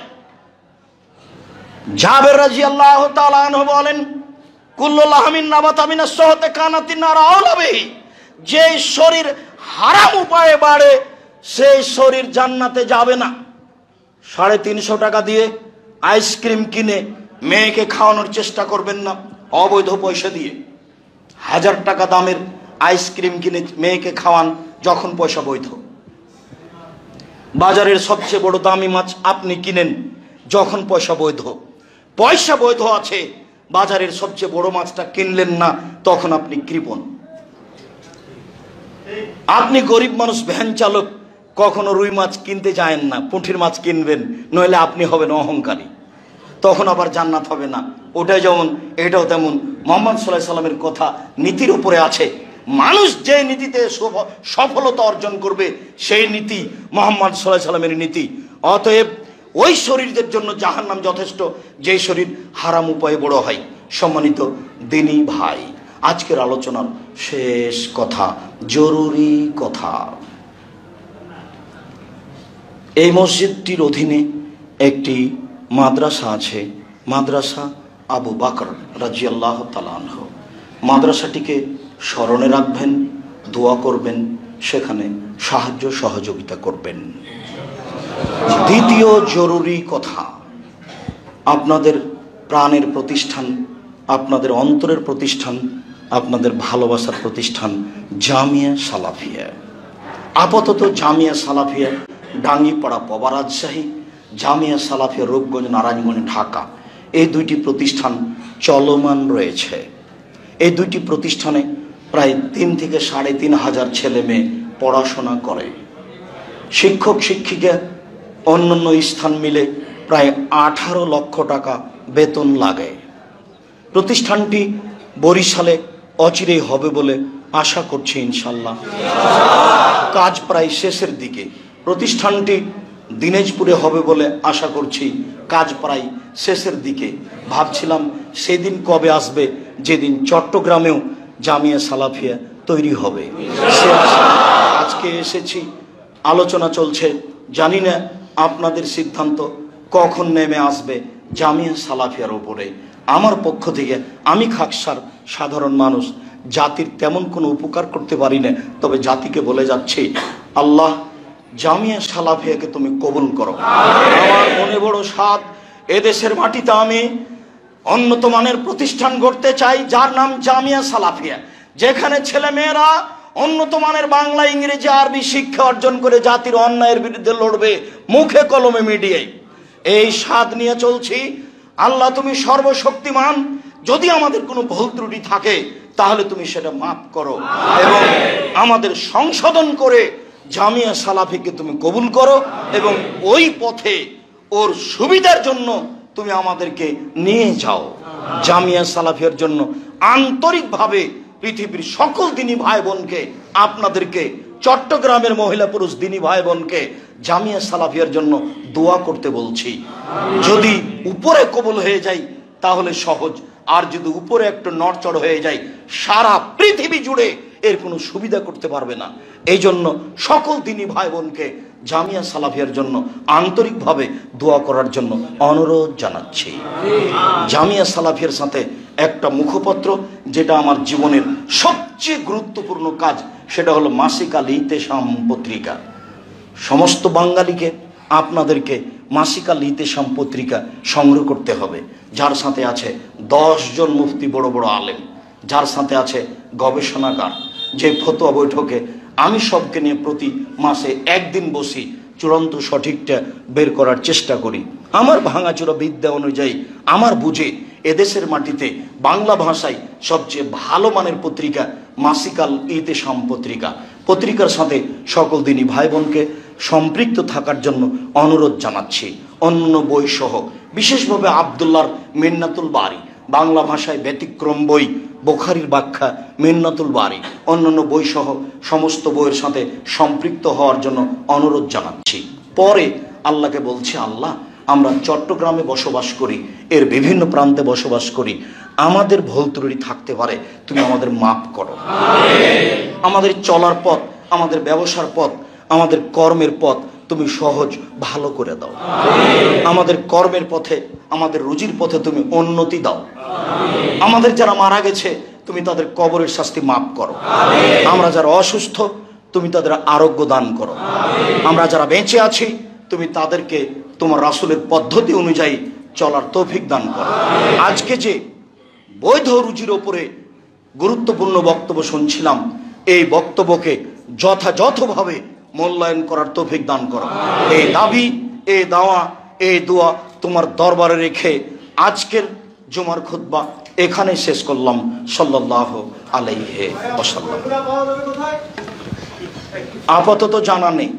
জাবের রাদিয়াল্লাহু তাআলা আনহু বলেন, কুল্লু লাহমিন নাবাতা মিনাস সুহতি কানাতিন নার আওলা বিহি। যেই শরীর হারাম উপায়ে বাড়ে সেই শরীর জান্নাতে যাবে না। 350 টাকা দিয়ে আইসক্রিম কিনে মেয়েকে খাওয়ানোর চেষ্টা করবেন না অবৈধ পয়সা দিয়ে। 1000 টাকা দামের আইসক্রিম কিনে মেয়েকে খাওয়ান যখন পয়সা বৈধ। বাজারের সবচেয়ে বড় দামি মাছ আপনি কিনেন যখন পয়সা বৈধ। পয়সা বৈধ আছে, বাজারের সবচেয়ে বড় মাছটা কিনলেন না, তখন আপনি কৃপণ। আপনি গরিব মানুষ, ভ্যান চালক, কখনো রুই মাছ কিনতে যায়েন না, পুঁটির মাছ কিনবেন, নইলে আপনি হবেন অহংকারী, তখন আবার জান্নাত হবে না। ওটাই যেমন এটাও তেমন। মুহাম্মদ সাল্লাল্লাহু আলাইহি সাল্লামের কথা নীতির উপরে আছে। মানুষ যে নীতিতে সফলতা অর্জন করবে সেই নীতি মুহাম্মদ সাল্লাল্লাহু আলাইহি সাল্লামের নীতি। অতএব ওই শরীরদের জন্য জাহান্নাম যথেষ্ট যে শরীর হারাম উপায়ে বড় হয়। সম্মানিত দিনী ভাই, আজকের আলোচনার শেষ কথা, জরুরি কথা। এই মসজিদটির অধীনে একটি মাদ্রাসা আছে, মাদ্রাসা আবু বকর রাদিয়াল্লাহু তাআলা আনহু। মাদ্রাসাটিকে স্মরণে রাখবেন, দোয়া করবেন, সেখানে সাহায্য সহযোগিতা করবেন। দ্বিতীয় জরুরি কথা, আপনাদের প্রাণের প্রতিষ্ঠান, আপনাদের অন্তরের প্রতিষ্ঠান, আপনাদের ভালোবাসার প্রতিষ্ঠান জামিয়া সালাফিয়া। আপাতত জামিয়া সালাফিয়া ডাঙ্গিপাড়া পবা রাজশাহী, জামিয়া সালাফিয়া রূপগঞ্জ নারায়ণগঞ্জ ঢাকা, এই দুইটি প্রতিষ্ঠান চলমান রয়েছে। এই দুইটি প্রতিষ্ঠানে প্রায় 3 থেকে 3,500 ছেলে মেয়ে পড়াশোনা করে। শিক্ষক শিক্ষিকা অন্যান্য স্থান মিলে প্রায় 18 লক্ষ টাকা বেতন লাগে। প্রতিষ্ঠানটি বরিশালে অচিরেই হবে বলে আশা করছি ইনশাল্লাহ। কাজ প্রায় শেষের দিকে। প্রতিষ্ঠানটি দিনাজপুরে হবে বলে আশা করছি, কাজ প্রায় শেষের দিকে। ভাবছিলাম সেদিন কবে আসবে যেদিন চট্টগ্রামেও জামিয়া সালাফিয়া তৈরি হবে। আজকে এসেছি, আলোচনা চলছে, জানি না আপনাদের সিদ্ধান্ত কখন নেমে আসবে জামিয়া সালাফিয়ার উপরে। আমার পক্ষ থেকে আমি খাকসার সাধারণ মানুষ, জাতির তেমন কোনো উপকার করতে পারি না, তবে জাতিকে বলে যাচ্ছি, আল্লাহ জামিয়া সালাফিয়াকে তুমি কবুল করো। আমার মনে বড় সাধ, এদেশের মাটিতে আমি উন্নত মানের প্রতিষ্ঠান গড়তে চাই যার নাম জামিয়া সালাফিয়া, যেখানে ছেলে মেয়েরা উন্নত মানের বাংলা, ইংরেজি, আরবি শিক্ষা অর্জন করে জাতির অন্যায়ের বিরুদ্ধে লড়বে মুখে কলমে মিডিয়ায়। এই স্বাদ নিয়ে চলছি। আল্লাহ তুমি সর্বশক্তিমান, যদি আমাদের কোনো ভুল ত্রুটি থাকে তাহলে তুমি সেটা মাফ করো এবং আমাদের সংশোধন করে জামিয়া সালাফিকে তুমি কবুল করো এবং ওই পথে ওর সুবিধার জন্য তুমি আমাদেরকে নিয়ে যাও। জামিয়া সালাফিয়ার জন্য আন্তরিকভাবে পৃথিবীর সকল দিনী ভাই বোনকে, আপনাদেরকে, চট্টগ্রামের মহিলা পুরুষ দিনী ভাই বোনকে জামিয়া সালাফিয়ার জন্য দোয়া করতে বলছি। যদি উপরে কবুল হয়ে যায় তাহলে সহজ, আর যদি উপরে একটু নড়চড় হয়ে যায় সারা পৃথিবী জুড়ে এর কোনো সুবিধা করতে পারবে না। এই জন্য সকল দিনী ভাই বোনকে জামিয়া সালাফিয়ার জন্য আন্তরিকভাবে দোয়া করার জন্য অনুরোধ জানাচ্ছি। জামিয়া সালাফিয়ার সাথে একটা মুখপত্র, যেটা আমার জীবনের সবচেয়ে গুরুত্বপূর্ণ কাজ, সেটা হলো মাসিক আল ইতেসাম পত্রিকা। সমস্ত বাঙালিকে, আপনাদেরকে মাসিক আল ইতেসাম পত্রিকা সংগ্রহ করতে হবে, যার সাথে আছে 10 জন মুফতি, বড় বড় আলেম, যার সাথে আছে গবেষণাগার, যে ফতোয়া বৈঠকে আমি সবকে নিয়ে প্রতি মাসে একদিন বসি, চূড়ান্ত সঠিকটা বের করার চেষ্টা করি। আমার ভাঙাচোরা বিদ্যা অনুযায়ী, আমার বুঝে এদেশের মাটিতে বাংলা ভাষায় সবচেয়ে ভালো মানের পত্রিকা মাসিক আল ইতেসাম পত্রিকা। পত্রিকার সাথে সকল দিনী ভাই বোনকে সম্পৃক্ত থাকার জন্য অনুরোধ জানাচ্ছি। অন্য বই সহ বিশেষভাবে আব্দুল্লাহর মিন্নাতুল বারী, বাংলা ভাষায় ব্যতিক্রম বই, বুখারীর ব্যাখ্যা মিন্নাতুল বারী, অন্যান্য বই সহ সমস্ত বইয়ের সাথে সম্পৃক্ত হওয়ার জন্য অনুরোধ জানাচ্ছি। পরে আল্লাহকে বলছি, আল্লাহ আমরা চট্টগ্রামে বসবাস করি, এর বিভিন্ন প্রান্তে বসবাস করি, আমাদের ভুল ত্রুটি থাকতে পারে, তুমি আমাদের মাফ করো। আমাদের চলার পথ, আমাদের ব্যবসার পথ, আমাদের কর্মের পথ তুমি সহজ ভালো করে দাও। আমাদের কর্মের পথে, আমাদের রুজির পথে তুমি উন্নতি দাও। আমাদের যারা মারা গেছে তুমি তাদের কবরের শাস্তি মাফ করো। আমরা যারা অসুস্থ তুমি তাদের আরোগ্য দান করো। আমরা যারা বেঁচে আছি তুমি তাদেরকে তোমার রাসূলের পদ্ধতি অনুযায়ী চলার তৌফিক দান করো। আজকে যে বৈধ রুজির ওপরে গুরুত্বপূর্ণ বক্তব্য শুনছিলাম, এই বক্তব্যকে যথাযথভাবে মূল্যায়ন করার তৌফিক দান করো। এই দাবি, এই দাওয়া, এই দোয়া তোমার দরবারে রেখে আজকের জুমার খুতবা এখানে শেষ করলাম। সাল্লাল্লাহু আলাইহি ওয়াসাল্লাম। আপাতত জানা নেই।